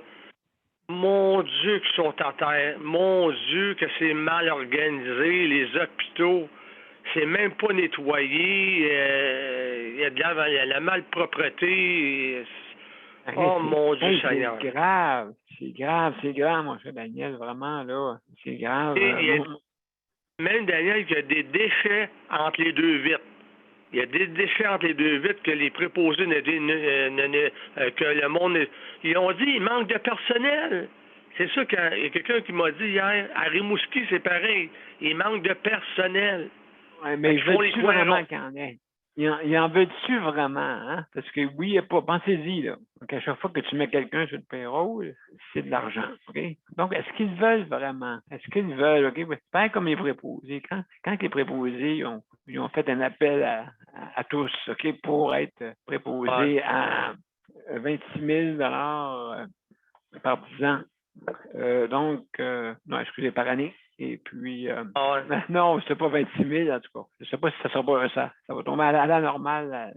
[SPEAKER 4] Mon Dieu, qu'ils sont à terre. Mon Dieu, que c'est mal organisé. Les hôpitaux, c'est même pas nettoyé. Il y a de la malpropreté. Oh, mon Dieu, Seigneur.
[SPEAKER 1] C'est grave, mon cher Daniel, vraiment, là. C'est grave.
[SPEAKER 4] Même, Daniel, il y a des déchets entre les deux vitres. Il y a des déchets entre les deux vitres que les préposés que le monde... Ils ont dit, il manque de personnel. C'est ça qu'il y a quelqu'un qui m'a dit hier, à Rimouski, c'est pareil. Il manque de personnel.
[SPEAKER 1] Ouais, mais je veux-tu vraiment qu'il y en ait? Il en veut-tu vraiment, hein? Parce que oui, il n'y a pas... Pensez-y, là. Donc, à chaque fois que tu mets quelqu'un sur le payroll, c'est de l'argent, OK? Donc, est-ce qu'ils veulent vraiment? Est-ce qu'ils veulent, OK? C'est pas comme les préposés. Quand les préposés ils ont fait un appel à tous, OK, pour être préposés à 26 000 par 10 ans. Non, excusez, par année. Et puis, non, c'est pas 26 000 en tout cas. Je ne sais pas si ça sera pas ça. Ça va tomber à la normale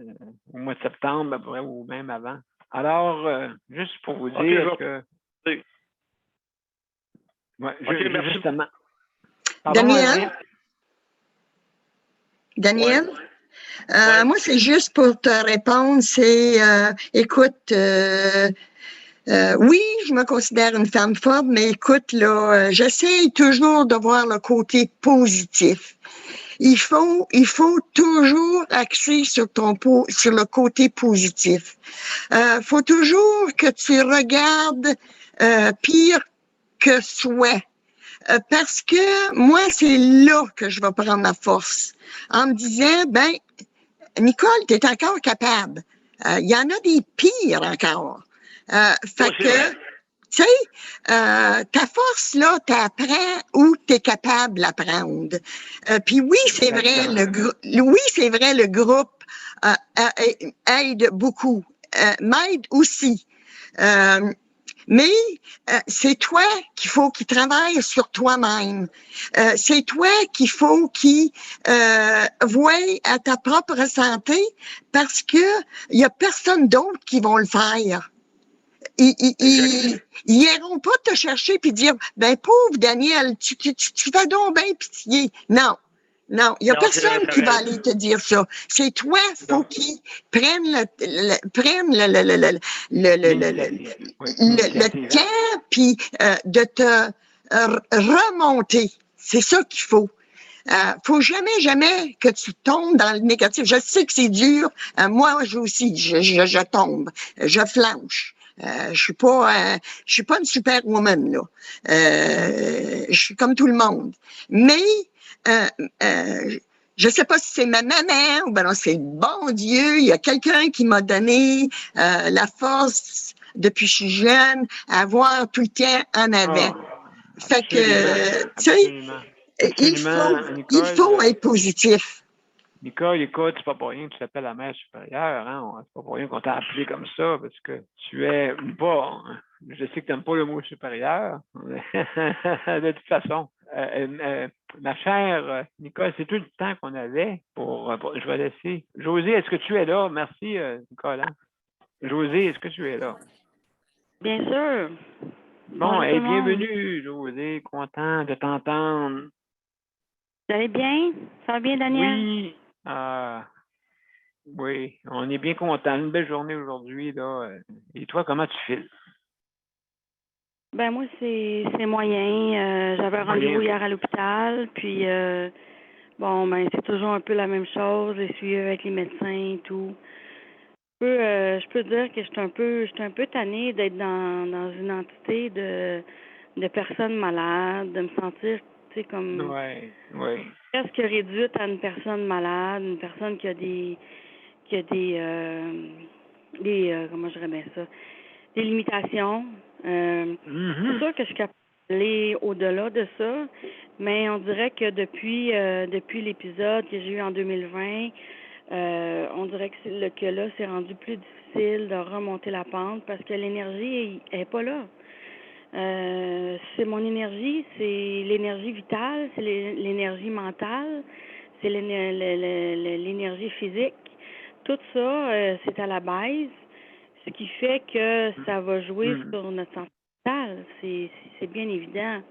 [SPEAKER 1] au mois de septembre, à peu près, ou même avant. Alors, juste pour vous dire que... justement.
[SPEAKER 3] Pardon, Daniel? Moi, c'est juste pour te répondre, c'est, écoute, oui, je me considère une femme forte, mais écoute, là, j'essaie toujours de voir le côté positif. il faut toujours axer sur sur le côté positif. Faut toujours que tu regardes pire que soi. Parce que moi, c'est là que je vais prendre ma force. En me disant, ben, Nicole, tu es encore capable. Il y en a des pires encore. Fait que, tu sais, ta force, là, t'apprends où tu es capable d'apprendre. Puis oui, c'est vrai, le groupe aide beaucoup. M'aide aussi. Mais c'est toi qu'il faut qu'il travaille sur toi-même. C'est toi qu'il faut qu'il voie à ta propre santé parce que il y a personne d'autre qui vont le faire. Ils iront pas te chercher puis dire ben pauvre Daniel, tu fais donc bien pitié. Non. Non, il y a personne qui va aller te dire ça. C'est toi, faut qu'ils prennent le temps puis de te remonter. C'est ça qu'il faut. Faut jamais que tu tombes dans le négatif. Je sais que c'est dur. Moi aussi, je tombe, je flanche. Je suis pas une superwoman là. Je suis comme tout le monde. Mais je sais pas si c'est ma maman ou ben non, c'est le bon Dieu. Il y a quelqu'un qui m'a donné la force depuis que je suis jeune à voir tout le temps en avant. Fait que, tu sais, il faut être positif.
[SPEAKER 1] Nicole, écoute, c'est pas pour rien que tu t'appelles la mère supérieure, hein? C'est pas pour rien qu'on t'a appelé comme ça, parce que tu es pas. Je sais que tu n'aimes pas le mot supérieur. De toute façon, ma chère Nicole, c'est tout le temps qu'on avait pour je vais laisser. José, est-ce que tu es là? Merci, Nicole. Hein? José, est-ce que tu es là?
[SPEAKER 6] Bien sûr.
[SPEAKER 1] Bon, et bienvenue, José. Content de t'entendre.
[SPEAKER 6] Vous allez bien? Ça va bien, Daniel?
[SPEAKER 1] Oui. Oui, on est bien content. Une belle journée aujourd'hui, là. Et toi, comment tu files?
[SPEAKER 6] Ben moi, c'est moyen. J'avais un rendez-vous hier à l'hôpital, puis bon, ben c'est toujours un peu la même chose, les suivis avec les médecins et tout. Je peux dire que j'étais un peu tannée d'être dans une entité de personnes malades, de me sentir, tu sais, comme presque réduite à une personne malade, une personne qui a des comment je dirais bien ça, des limitations. C'est sûr que je suis capable d'aller au-delà de ça, mais on dirait que depuis l'épisode que j'ai eu en 2020, on dirait que là, c'est rendu plus difficile de remonter la pente parce que l'énergie est pas là. C'est mon énergie, c'est l'énergie vitale, c'est l'énergie mentale, c'est l'énergie physique. Tout ça, c'est à la base, ce qui fait que ça va jouer sur notre santé mentale. C'est bien évident.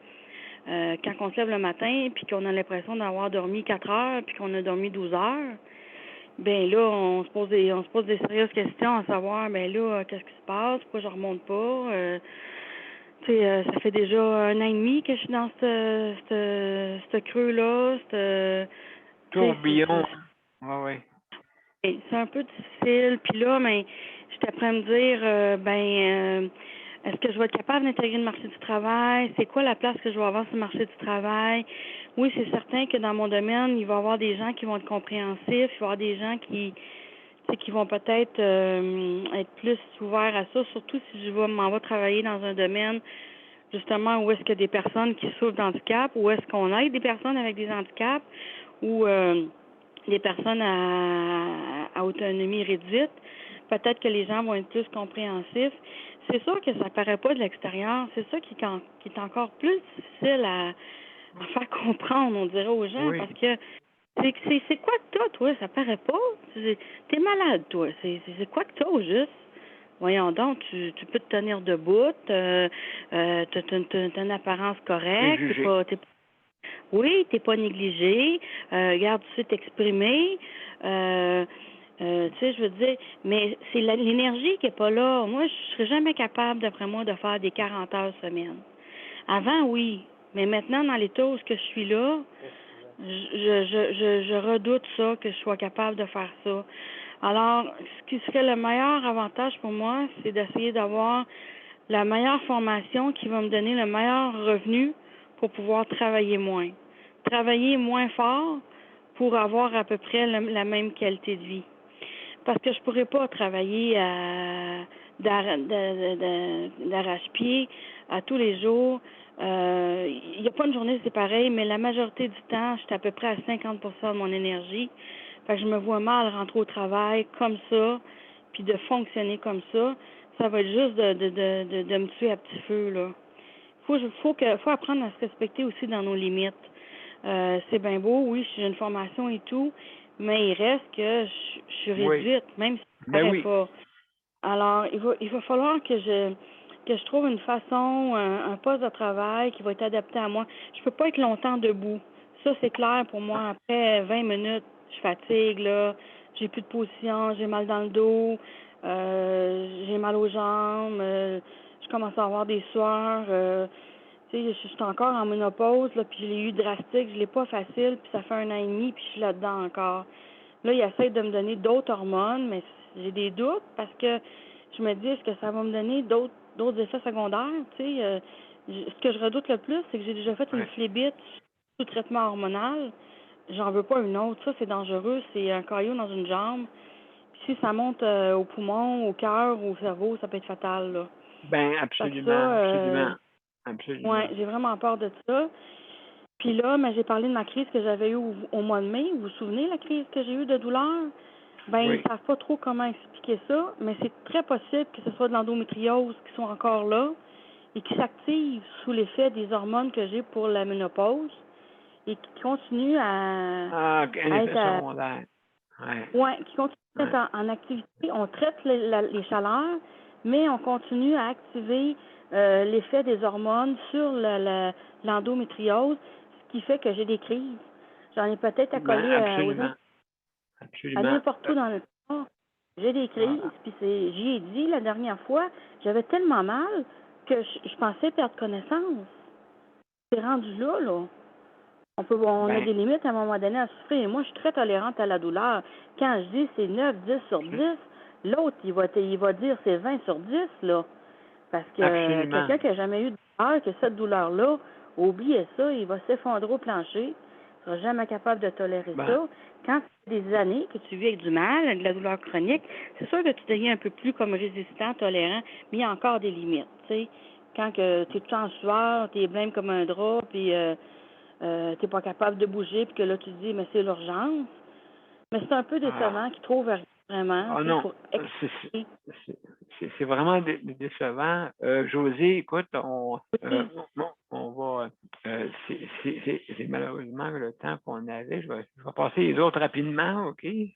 [SPEAKER 6] Quand on se lève le matin puis qu'on a l'impression d'avoir dormi 4 heures puis qu'on a dormi 12 heures, ben là, on se pose des sérieuses questions à savoir, ben là, qu'est-ce qui se passe? Pourquoi je remonte pas? Tu sais, ça fait déjà 1 an et demi que je suis dans ce creux-là,
[SPEAKER 1] tourbillon. Oui.
[SPEAKER 6] C'est un peu difficile. Puis là, ben, j'étais prête à me dire, est-ce que je vais être capable d'intégrer le marché du travail? C'est quoi la place que je vais avoir sur le marché du travail? Oui, c'est certain que dans mon domaine, il va y avoir des gens qui vont être compréhensifs, il va y avoir des gens qui vont peut-être être plus ouverts à ça, surtout si je m'en vais travailler dans un domaine justement où est-ce qu'il y a des personnes qui souffrent d'handicap, où est-ce qu'on aide des personnes avec des handicaps, ou des personnes à autonomie réduite. Peut-être que les gens vont être plus compréhensifs. C'est sûr que ça paraît pas de l'extérieur. C'est ça qui est encore plus difficile à faire comprendre, on dirait aux gens, parce que c'est quoi que t'as, toi? Ça paraît pas. T'es malade, toi. C'est quoi que t'as, au juste? Voyons donc, tu peux te tenir debout, t'as une apparence correcte, t'es pas négligé, regarde, tu sais t'exprimer, tu sais, je veux dire, mais c'est l'énergie qui est pas là. Moi, je serais jamais capable, d'après moi, de faire des 40 heures semaine. Avant, oui, mais maintenant, dans l'état où je suis là, Je redoute ça, que je sois capable de faire ça. Alors, ce qui serait le meilleur avantage pour moi, c'est d'essayer d'avoir la meilleure formation qui va me donner le meilleur revenu pour pouvoir travailler moins. Travailler moins fort pour avoir à peu près la même qualité de vie. Parce que je pourrais pas travailler d'arrache-pied à tous les jours. Il n'y a pas une journée c'est pareil, mais la majorité du temps, je suis à peu près à 50% de mon énergie. Fait que je me vois mal rentrer au travail comme ça, puis de fonctionner comme ça. Ça va être juste de me tuer à petit feu, là. Faut apprendre à se respecter aussi dans nos limites. C'est bien beau, oui, j'ai une formation et tout, mais il reste que je suis réduite, même si je ne
[SPEAKER 1] Ben
[SPEAKER 6] paraît
[SPEAKER 1] oui.
[SPEAKER 6] pas. Alors, il va falloir que je trouve une façon, un poste de travail qui va être adapté à moi. Je peux pas être longtemps debout. Ça, c'est clair pour moi. Après 20 minutes, je fatigue, là. J'ai plus de position, j'ai mal dans le dos, j'ai mal aux jambes, je commence à avoir des sueurs. Tu sais, je suis encore en ménopause, là, puis je l'ai eu drastique, je l'ai pas facile, puis ça fait 1 an et demi, puis je suis là-dedans encore. Là, il essaie de me donner d'autres hormones, mais j'ai des doutes parce que je me dis, est-ce que ça va me donner d'autres effets secondaires? Tu sais, ce que je redoute le plus, c'est que j'ai déjà fait une phlébite sous traitement hormonal. J'en veux pas une autre. Ça, c'est dangereux. C'est un caillot dans une jambe. Puis si ça monte au poumon, au cœur, au cerveau, ça peut être fatal, là.
[SPEAKER 1] Ben,
[SPEAKER 6] Fait que
[SPEAKER 1] absolument,
[SPEAKER 6] ça,
[SPEAKER 1] absolument.
[SPEAKER 6] ouais, j'ai vraiment peur de ça. Puis là, j'ai parlé de ma crise que j'avais eue au mois de mai. Vous vous souvenez, la crise que j'ai eue de douleur? Ben,
[SPEAKER 1] Oui.
[SPEAKER 6] ils ne savent pas trop comment expliquer ça, mais c'est très possible que ce soit de l'endométriose qui sont encore là et qui s'activent sous l'effet des hormones que j'ai pour la ménopause et qui continuent
[SPEAKER 1] Un effet secondaire.
[SPEAKER 6] qui continuent à être en activité. On traite les chaleurs, mais on continue à activer l'effet des hormones sur l'endométriose, ce qui fait que j'ai des crises. J'en ai peut-être à coller à
[SPEAKER 1] Absolument.
[SPEAKER 6] n'importe où dans le corps. J'ai des crises, puis j'y ai dit la dernière fois, j'avais tellement mal que je pensais perdre connaissance. C'est rendu là. On a des limites à un moment donné à souffrir. Et moi, je suis très tolérante à la douleur. Quand je dis c'est 9, 10 sur 10, l'autre, il va dire c'est 20 sur 10, là. Parce que quelqu'un qui n'a jamais eu de douleur, que cette douleur-là, oubliez ça, il va s'effondrer au plancher. Il ne sera jamais capable de tolérer ça. Quand tu as des années que tu vis avec du mal, avec de la douleur chronique, c'est sûr que tu deviens un peu plus comme résistant, tolérant, mais il y a encore des limites, tu sais. Quand tu es tout en sueur, tu es blême comme un drap, puis tu n'es pas capable de bouger, puis que là, tu te dis, mais c'est l'urgence. Mais c'est un peu décevant qu'ils trouvent vraiment.
[SPEAKER 1] Oh non,
[SPEAKER 6] pour
[SPEAKER 1] c'est vraiment décevant. José, écoute, on va. C'est malheureusement le temps qu'on avait. Je vais passer les autres rapidement, OK? Et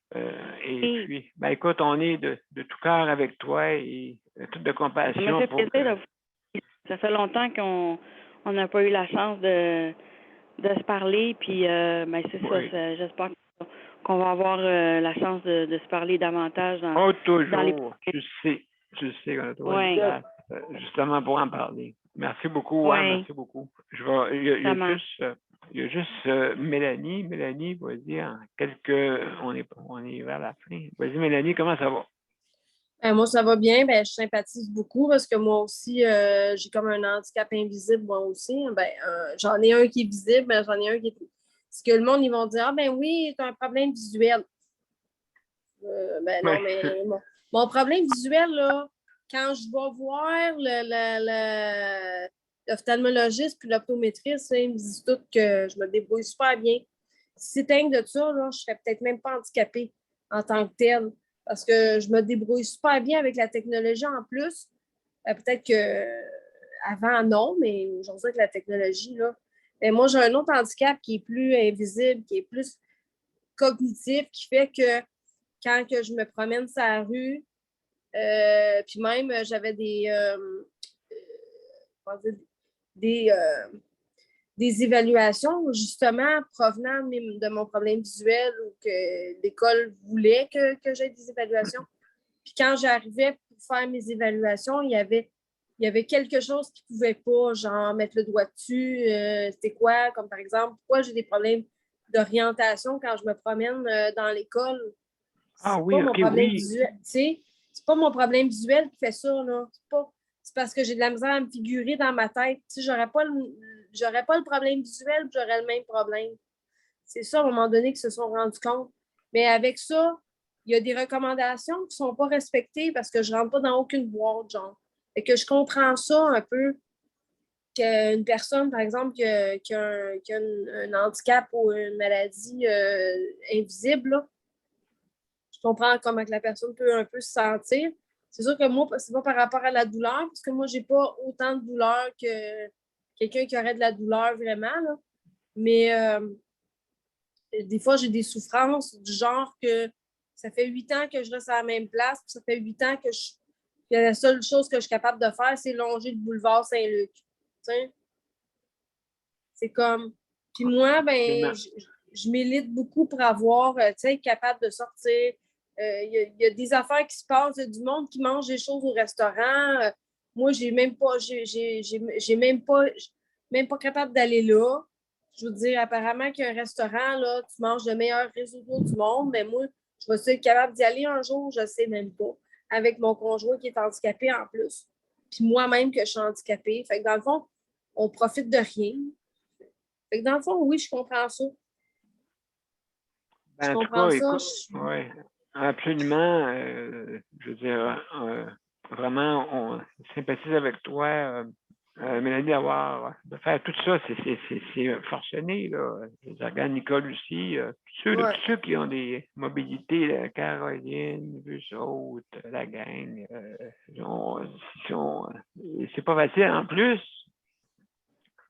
[SPEAKER 1] puis, ben écoute, on est de tout cœur avec toi et toute de compassion.
[SPEAKER 6] Ça me fait plaisir. Ça fait longtemps qu'on n'a pas eu la chance de se parler, puis c'est ça. J'espère qu'on va avoir la chance de se parler davantage dans les...
[SPEAKER 1] Je sais qu'on a trouvé une place, justement pour en parler. Merci beaucoup, merci beaucoup. Il y a juste Mélanie. Mélanie, vas-y, on est vers la fin. Vas-y, Mélanie, comment ça va?
[SPEAKER 7] Moi, ça va bien. Je sympathise beaucoup parce que moi aussi, j'ai comme un handicap invisible, moi aussi. J'en ai un qui est visible, mais j'en ai un qui est... Parce que le monde, ils vont dire, oui, tu as un problème visuel. Non, mais mon problème visuel, là, quand je vais voir l'ophtalmologiste puis l'optométriste, ils me disent tous que je me débrouille super bien. Si c'était de ça, là, je serais peut-être même pas handicapée en tant que telle. Parce que je me débrouille super bien avec la technologie en plus. Peut-être qu'avant, non, mais aujourd'hui, avec la technologie, là. Mais moi, j'ai un autre handicap qui est plus invisible, qui est plus cognitif, qui fait que quand que je me promène sur la rue, puis même, j'avais des évaluations, justement, provenant de mon problème visuel ou que l'école voulait que j'aie des évaluations. Puis quand j'arrivais pour faire mes évaluations, il y avait quelque chose qui ne pouvait pas, genre mettre le doigt dessus. C'était quoi? Comme par exemple, pourquoi j'ai des problèmes d'orientation quand je me promène dans l'école.
[SPEAKER 1] Ah
[SPEAKER 7] C'est
[SPEAKER 1] oui,
[SPEAKER 7] pas mon
[SPEAKER 1] ok,
[SPEAKER 7] problème
[SPEAKER 1] oui.
[SPEAKER 7] visuel. Tu sais, c'est pas mon problème visuel qui fait ça, là. C'est parce que j'ai de la misère à me figurer dans ma tête. Tu sais, j'aurais pas le problème visuel, puis j'aurais le même problème. C'est ça, à un moment donné, qu'ils se sont rendus compte. Mais avec ça, il y a des recommandations qui ne sont pas respectées parce que je ne rentre pas dans aucune boîte, genre. Et que je comprends ça un peu, qu'une personne, par exemple, qui a un handicap ou une maladie invisible, là, je comprends comment que la personne peut un peu se sentir. C'est sûr que moi, c'est pas par rapport à la douleur, parce que moi, j'ai pas autant de douleur que quelqu'un qui aurait de la douleur vraiment, là. Mais des fois, j'ai des souffrances du genre que ça fait 8 ans que je reste à la même place, puis ça fait 8 ans que la seule chose que je suis capable de faire, c'est longer le boulevard Saint-Luc. T'sais? C'est comme... Puis moi, ben, je milite beaucoup pour avoir, tu sais, être capable de sortir. Il y a des affaires qui se passent, il y a du monde qui mange des choses au restaurant. Moi, j'ai même pas capable d'aller là. Je veux dire, apparemment qu'il y a un restaurant, là, tu manges le meilleur risotto du monde, mais moi, je vais être capable d'y aller un jour, je ne sais même pas, avec mon conjoint qui est handicapé en plus. Puis moi-même que je suis handicapée. Fait que dans le fond, on profite de rien. Fait que dans le fond, oui, je comprends ça.
[SPEAKER 1] Ben,
[SPEAKER 7] Je
[SPEAKER 1] en tout
[SPEAKER 7] comprends
[SPEAKER 1] cas,
[SPEAKER 7] ça.
[SPEAKER 1] écoute, oui, absolument. Je veux dire, vraiment, on sympathise avec toi, Mélanie, de faire tout ça, c'est forcené, là. Je veux dire, regarde Nicole aussi,
[SPEAKER 7] Ouais.
[SPEAKER 1] tous ceux qui ont des mobilités, là, Caroline, eux autres, la gang, c'est pas facile. En plus,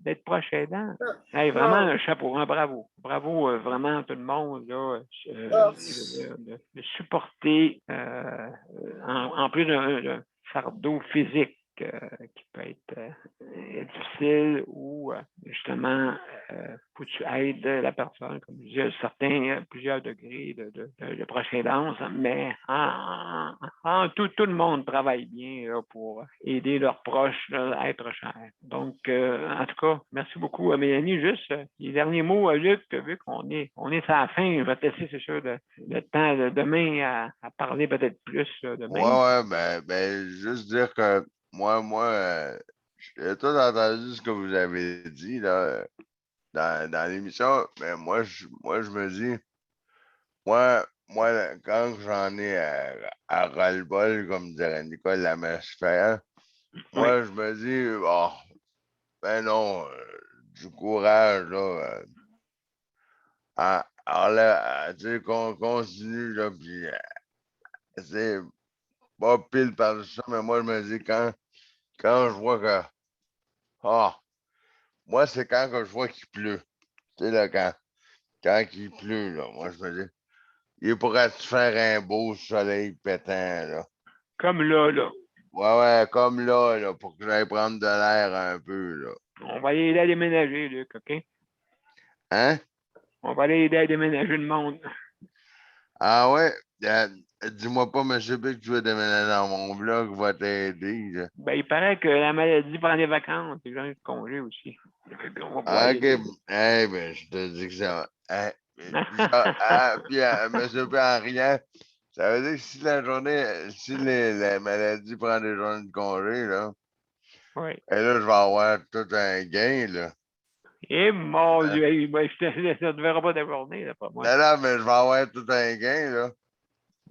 [SPEAKER 1] d'être proche aidant. Hey, vraiment, un chapeau, hein, bravo. Bravo vraiment tout le monde là, de supporter en plus d'un fardeau physique qui peut être difficile ou justement faut que tu aides la personne, comme je disais, plusieurs degrés de proche aidance, mais tout le monde travaille bien là, pour aider leurs proches là, à être chers. Donc, en tout cas, merci beaucoup à Mélanie. Juste les derniers mots à Luc, vu qu'on est sur la fin, je vais te laisser, c'est sûr, le temps de demain à parler peut-être plus demain.
[SPEAKER 2] Ouais, ben, juste dire que moi, j'ai tout entendu ce que vous avez dit là, dans l'émission, mais moi, je me dis, moi, quand j'en ai à ras-le-bol, comme dirait Nicole Lamachifère, moi, je me dis, oh, ben non, du courage, là. Alors là, tu sais, qu'on continue, là, puis c'est pas pile par ça, mais moi, je me dis, quand je vois que, moi, c'est quand que je vois qu'il pleut. Tu sais, là, quand il pleut, là, moi, je me dis, il pourrait-tu faire un beau soleil pétant, là?
[SPEAKER 1] Comme là.
[SPEAKER 2] Ouais, comme là, pour que j'aille prendre de l'air un peu, là.
[SPEAKER 1] On va aller aider à déménager, Luc, OK?
[SPEAKER 2] Hein?
[SPEAKER 1] On va aller aider à déménager le monde.
[SPEAKER 2] Ah ouais? Dis-moi pas, M. B, que tu veux déménager dans mon blog, va t'aider, là.
[SPEAKER 1] Ben, il paraît que la maladie prend des vacances, les gens de congé aussi. On va pouvoir
[SPEAKER 2] OK,
[SPEAKER 1] aider.
[SPEAKER 2] ben, je te dis que ça va. Puis, M. B, en riant, ça veut dire que si la journée, si la maladie prend des journées de congé, là,
[SPEAKER 1] Oui.
[SPEAKER 2] et là, je vais avoir tout un gain, là.
[SPEAKER 1] Eh mon Dieu, hey, ben, ça ne te verra pas de journée, là, pas moi.
[SPEAKER 2] Non, mais je vais avoir tout un gain, là.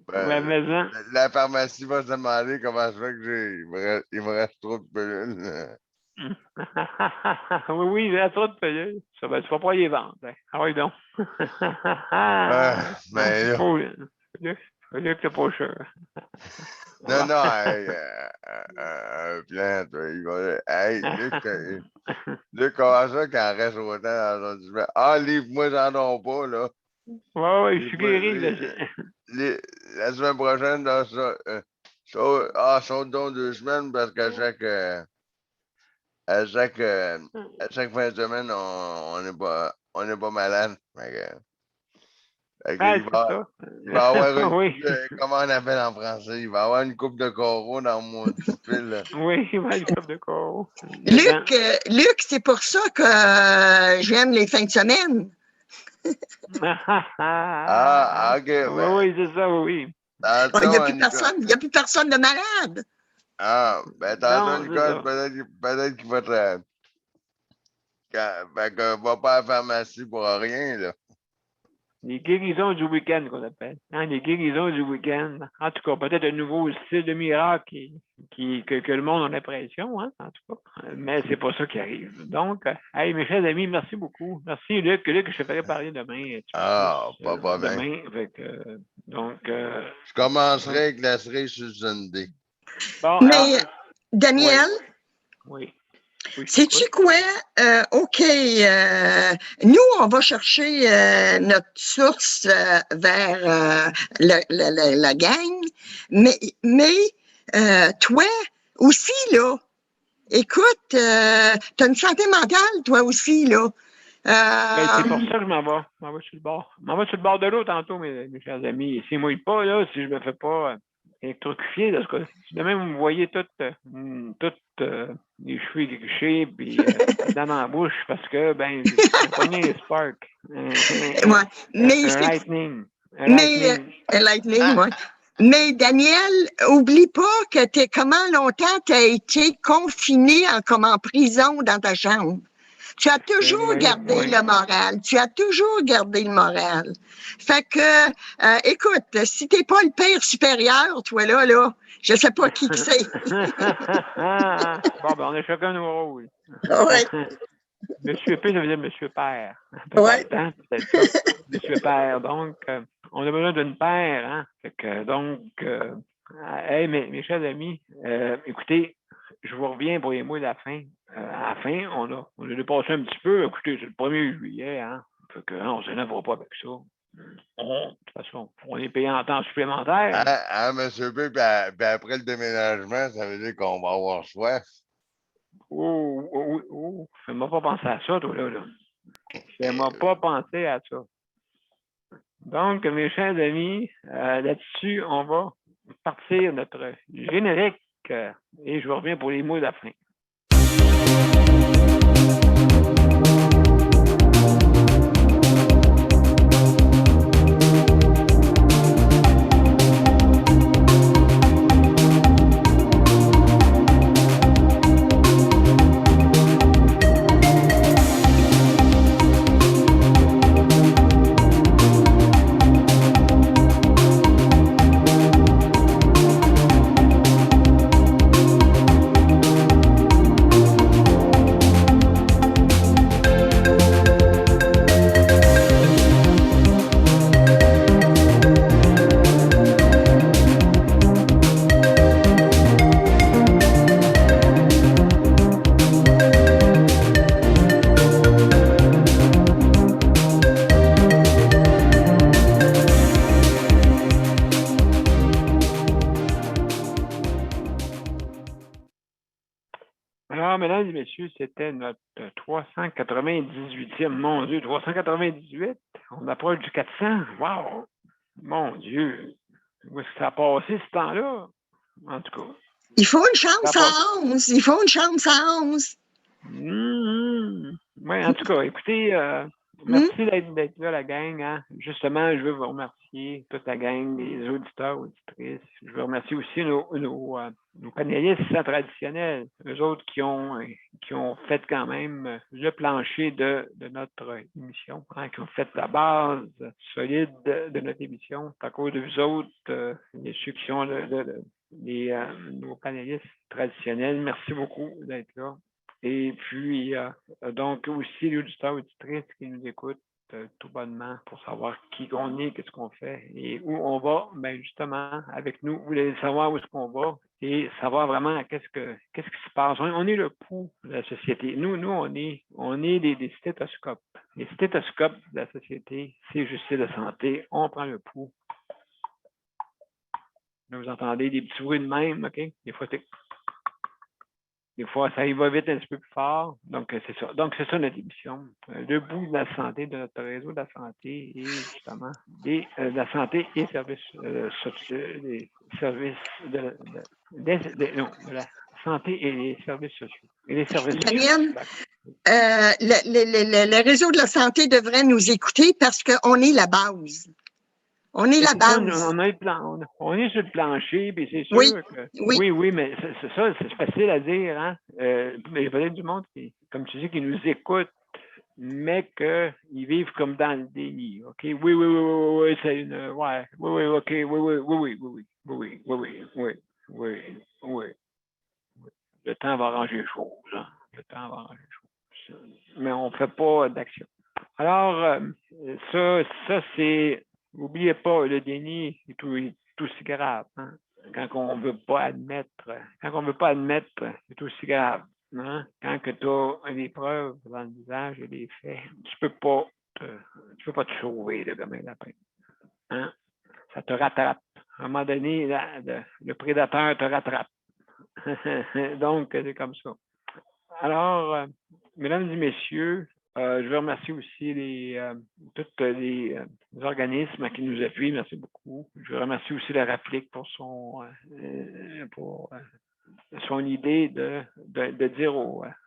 [SPEAKER 1] Ouais, mais ça.
[SPEAKER 2] La pharmacie va se demander comment je fais que il me reste trop de pilules.
[SPEAKER 1] Oui, il a trop de pilules. Ça, ben, tu vas pas les vendre. Hein. Ah oui, donc.
[SPEAKER 2] Mais là,
[SPEAKER 1] Luc, t'es pas sûr.
[SPEAKER 2] non, un plan, toi, il va. Hey, Luc, comment ça qu'il en reste autant dans son divan? Ah, livre-moi, j'en ai pas, là.
[SPEAKER 1] Ouais, je suis guéri.
[SPEAKER 2] La semaine prochaine, dans ça. Saute donc 2 semaines parce qu'à chaque fin de semaine, on n'est pas malade.
[SPEAKER 1] Ah,
[SPEAKER 2] Il
[SPEAKER 1] c'est ça.
[SPEAKER 2] va avoir une
[SPEAKER 1] Oui.
[SPEAKER 2] coupe de, comment on appelle en français? Il va avoir une coupe de coraux dans mon petit fil. Là.
[SPEAKER 1] Oui, il va avoir une coupe de coraux.
[SPEAKER 3] Luc, c'est pour ça que j'aime les fins de semaine.
[SPEAKER 2] Ah, OK.
[SPEAKER 1] Oui,
[SPEAKER 2] Ben,
[SPEAKER 1] oui, c'est ça, oui.
[SPEAKER 3] Il
[SPEAKER 2] tantôt,
[SPEAKER 3] n'y a plus
[SPEAKER 2] Nicole.
[SPEAKER 3] personne, il n'y a plus personne de malade.
[SPEAKER 2] Ah, ben, tantôt,
[SPEAKER 1] Non, c'est
[SPEAKER 2] Nicole,
[SPEAKER 1] ça.
[SPEAKER 2] peut-être qu'il va te. Fait que va pas à la pharmacie pour rien, là.
[SPEAKER 1] Les guérisons du week-end qu'on appelle. Hein, les guérisons du week-end. En tout cas, peut-être un nouveau style de miracle que le monde a l'impression, hein, en tout cas. Mais c'est pas ça qui arrive. Donc, hey, mes chers amis, merci beaucoup. Merci, Luc. Luc, je te ferai parler demain.
[SPEAKER 2] Ah, pas bien.
[SPEAKER 1] Demain. Fait que, donc,
[SPEAKER 2] Je commencerai avec la cerise sur le sundae.
[SPEAKER 1] bon,
[SPEAKER 3] Mais, Daniel,
[SPEAKER 1] oui. Oui, je
[SPEAKER 3] sais-tu
[SPEAKER 1] t'écoute.
[SPEAKER 3] quoi? OK, nous, on va chercher notre source vers la gang, mais toi aussi, là, écoute, tu as une santé mentale, toi aussi, là.
[SPEAKER 1] Ben, c'est pour ça que je m'en vais. Je m'en vais sur le bord. Je m'en vais sur le bord de l'eau tantôt, mes chers amis. S'il ne mouille pas, là, si je me fais pas électrocuter, dans ce cas, si demain vous me voyez toutes les cheveux gréchés puis les dents dans la bouche parce que ben j'ai pogné un spark.
[SPEAKER 3] Ouais, mais
[SPEAKER 1] Un
[SPEAKER 3] c'est-
[SPEAKER 1] lightning. Un
[SPEAKER 3] mais
[SPEAKER 1] lightning.
[SPEAKER 3] Lightning, ouais. Mais Daniel, oublie pas que comment longtemps tu as été confiné comme en prison dans ta chambre. Tu as toujours
[SPEAKER 1] Oui,
[SPEAKER 3] gardé
[SPEAKER 1] oui.
[SPEAKER 3] le moral. Tu as toujours gardé le moral. Fait que, écoute, si t'es pas le père supérieur, toi là, je sais pas qui que c'est.
[SPEAKER 1] Bon, ben, on a chacun nos rôles.
[SPEAKER 3] Ouais,
[SPEAKER 1] Monsieur P, ça veut dire Monsieur Père.
[SPEAKER 3] ouais.
[SPEAKER 1] Peut-être, hein? Peut-être ça. Monsieur Père. Donc, on a besoin d'une paire, hein? Fait que, donc, hey, mes chers amis, écoutez, je vous reviens pour les mots de la fin. À la fin, on a dépassé un petit peu. Écoutez, c'est le 1er juillet, hein? Fait que, on ne s'énervera pas avec ça. De toute façon, on est payé en temps supplémentaire.
[SPEAKER 2] Monsieur B, puis après le déménagement, ça veut dire qu'on va avoir soif.
[SPEAKER 1] Oh, fais-moi pas penser à ça, toi, là. Fais-moi pas penser à ça. Donc, mes chers amis, là-dessus, on va partir notre générique et je vous reviens pour les mots de la fin. Alors, mesdames et messieurs, c'était notre 398e. Mon Dieu, 398. On approche du 400. Wow! Mon Dieu! Où est-ce que ça a passé ce temps-là? En tout cas.
[SPEAKER 3] Il faut une chance à 11. Il faut une chance à 11.
[SPEAKER 1] Oui, en tout cas, écoutez, merci d'être là, la gang. Hein. Justement, je veux vous remercier, toute la gang, les auditeurs, auditrices. Je veux remercier aussi nos panélistes traditionnels, eux autres qui ont fait quand même le plancher de notre émission, hein, qui ont fait la base solide de notre émission. À cause de vous autres, ceux qui sont nos panélistes traditionnels, merci beaucoup d'être là. Et puis, donc, aussi les auditeurs auditrices qui nous écoutent tout bonnement pour savoir qui on est, qu'est-ce qu'on fait et où on va. Bien, justement, avec nous, vous allez savoir où est-ce qu'on va et savoir vraiment qu'est-ce qui se passe. On est le pouls de la société. Nous, on est des stéthoscopes. Les stéthoscopes de la société, c'est justice de santé. On prend le pouls. Là, vous entendez des petits bruits de même, OK? Des fois, ça y va vite un petit peu plus fort. Donc, c'est ça. Donc, c'est ça notre émission. Le bout de la santé, de notre réseau de la santé et justement de la santé et services de la santé et les services sociaux. Et les services
[SPEAKER 3] Daniel,
[SPEAKER 1] sociaux.
[SPEAKER 3] le réseau de la santé devrait nous écouter parce qu'on est la base. On est la
[SPEAKER 1] C'est ça,
[SPEAKER 3] base.
[SPEAKER 1] on est sur le plancher, puis c'est
[SPEAKER 3] Oui,
[SPEAKER 1] sûr que.
[SPEAKER 3] oui.
[SPEAKER 1] Oui, mais c'est facile à dire, hein. Mais il y a peut-être du monde qui, comme tu dis, qui nous écoute, mais qu'ils vivent comme dans le déni. OK? Oui, c'est une. Ouais, oui, OK, oui. Le temps va arranger les choses, hein. Le temps va arranger les choses. Mais on ne fait pas d'action. Alors, ça c'est. N'oubliez pas, le déni est tout aussi grave. Hein? Quand on ne veut pas admettre, c'est aussi grave. Hein? Quand tu as des preuves dans le visage et des faits, tu peux pas te sauver de demain lapin. Hein? Ça te rattrape. À un moment donné, le prédateur te rattrape. Donc, c'est comme ça. Alors, mesdames et messieurs, je veux remercier aussi tous les organismes qui nous appuient. Merci beaucoup. Je veux remercier aussi la Rapplique pour son idée de dire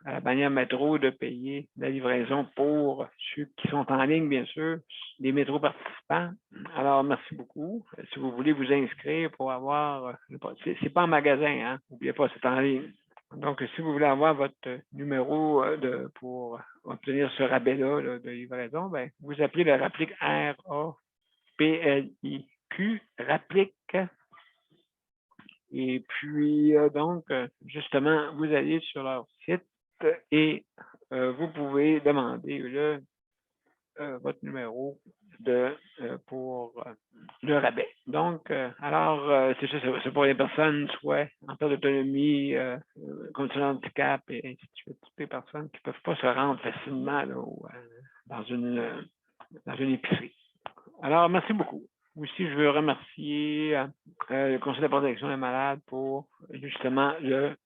[SPEAKER 1] à la bannière métro de payer la livraison pour ceux qui sont en ligne, bien sûr, les métros participants. Alors, merci beaucoup. Si vous voulez vous inscrire pour avoir... c'est pas en magasin, hein? N'oubliez pas, c'est en ligne. Donc, si vous voulez avoir votre numéro pour obtenir ce rabais-là de livraison, ben, vous appelez la Rapplique RAPLIQ, Rapplique. Et puis, donc, justement, vous allez sur leur site et vous pouvez demander votre numéro pour le rabais. Donc, alors, c'est pour les personnes soit en perte d'autonomie, condition de handicap et ainsi de suite. Toutes les personnes qui ne peuvent pas se rendre facilement là, dans une épicerie. Alors, merci beaucoup. Aussi, je veux remercier le Conseil de protection des malades pour justement le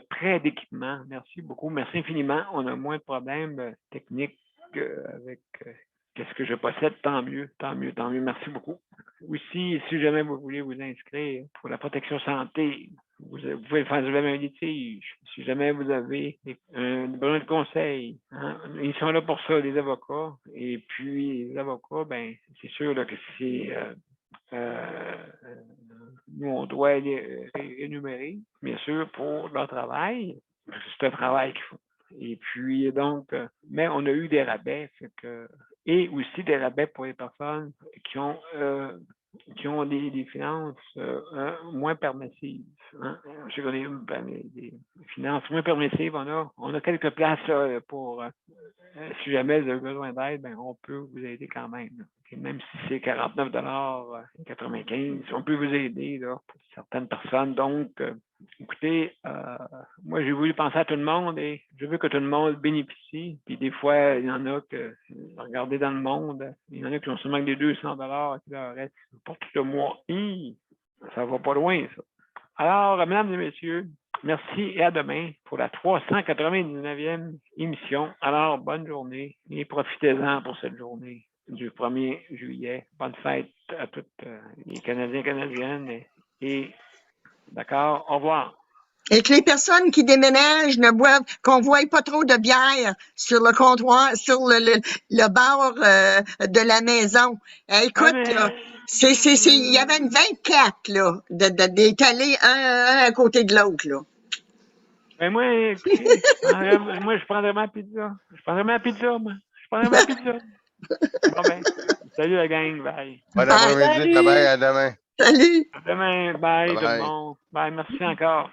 [SPEAKER 1] prêt d'équipement. Merci beaucoup. Merci infiniment. On a moins de problèmes techniques avec qu'est-ce que je possède. Tant mieux. Merci beaucoup. Aussi, si jamais vous voulez vous inscrire pour la protection santé, vous pouvez le faire sur la même litige. Si jamais vous avez besoin de conseils, hein, ils sont là pour ça, les avocats. Et puis, les avocats, ben, c'est sûr là, que c'est... nous, on doit les énumérer, bien sûr, pour leur travail. C'est un travail qu'il faut. Et puis, donc, mais on a eu des rabais, et aussi des rabais pour les personnes qui ont des finances moins permissives. Hein? Je sais qu'on a des finances moins permissives. On a quelques places pour, si jamais vous avez besoin d'aide, ben, on peut vous aider quand même. Et même si c'est 49,95 $, on peut vous aider là, pour certaines personnes. Donc, écoutez, moi, j'ai voulu penser à tout le monde et je veux que tout le monde bénéficie. Puis des fois, il y en a que, regardez dans le monde, il y en a qui ont seulement des 200 $ qui leur restent pour tout le mois. Ça va pas loin, ça. Alors, mesdames et messieurs, merci et à demain pour la 399e émission. Alors, bonne journée et profitez-en pour cette journée du 1er juillet. Bonne fête à tous les Canadiens et Canadiennes. Et d'accord, au revoir.
[SPEAKER 3] Et que les personnes qui déménagent qu'on ne voie pas trop de bière sur le comptoir, sur le bord de la maison. Écoute, là, il y avait une 24, là, d'étaler un à côté de l'autre, là.
[SPEAKER 1] Ben moi, écoutez, je prendrais ma pizza. Bon ben, salut la gang, bye.
[SPEAKER 2] Bon après-midi, bye, à demain.
[SPEAKER 3] Salut!
[SPEAKER 1] À demain, bye tout le
[SPEAKER 2] Bye.
[SPEAKER 1] monde. Bye, merci encore.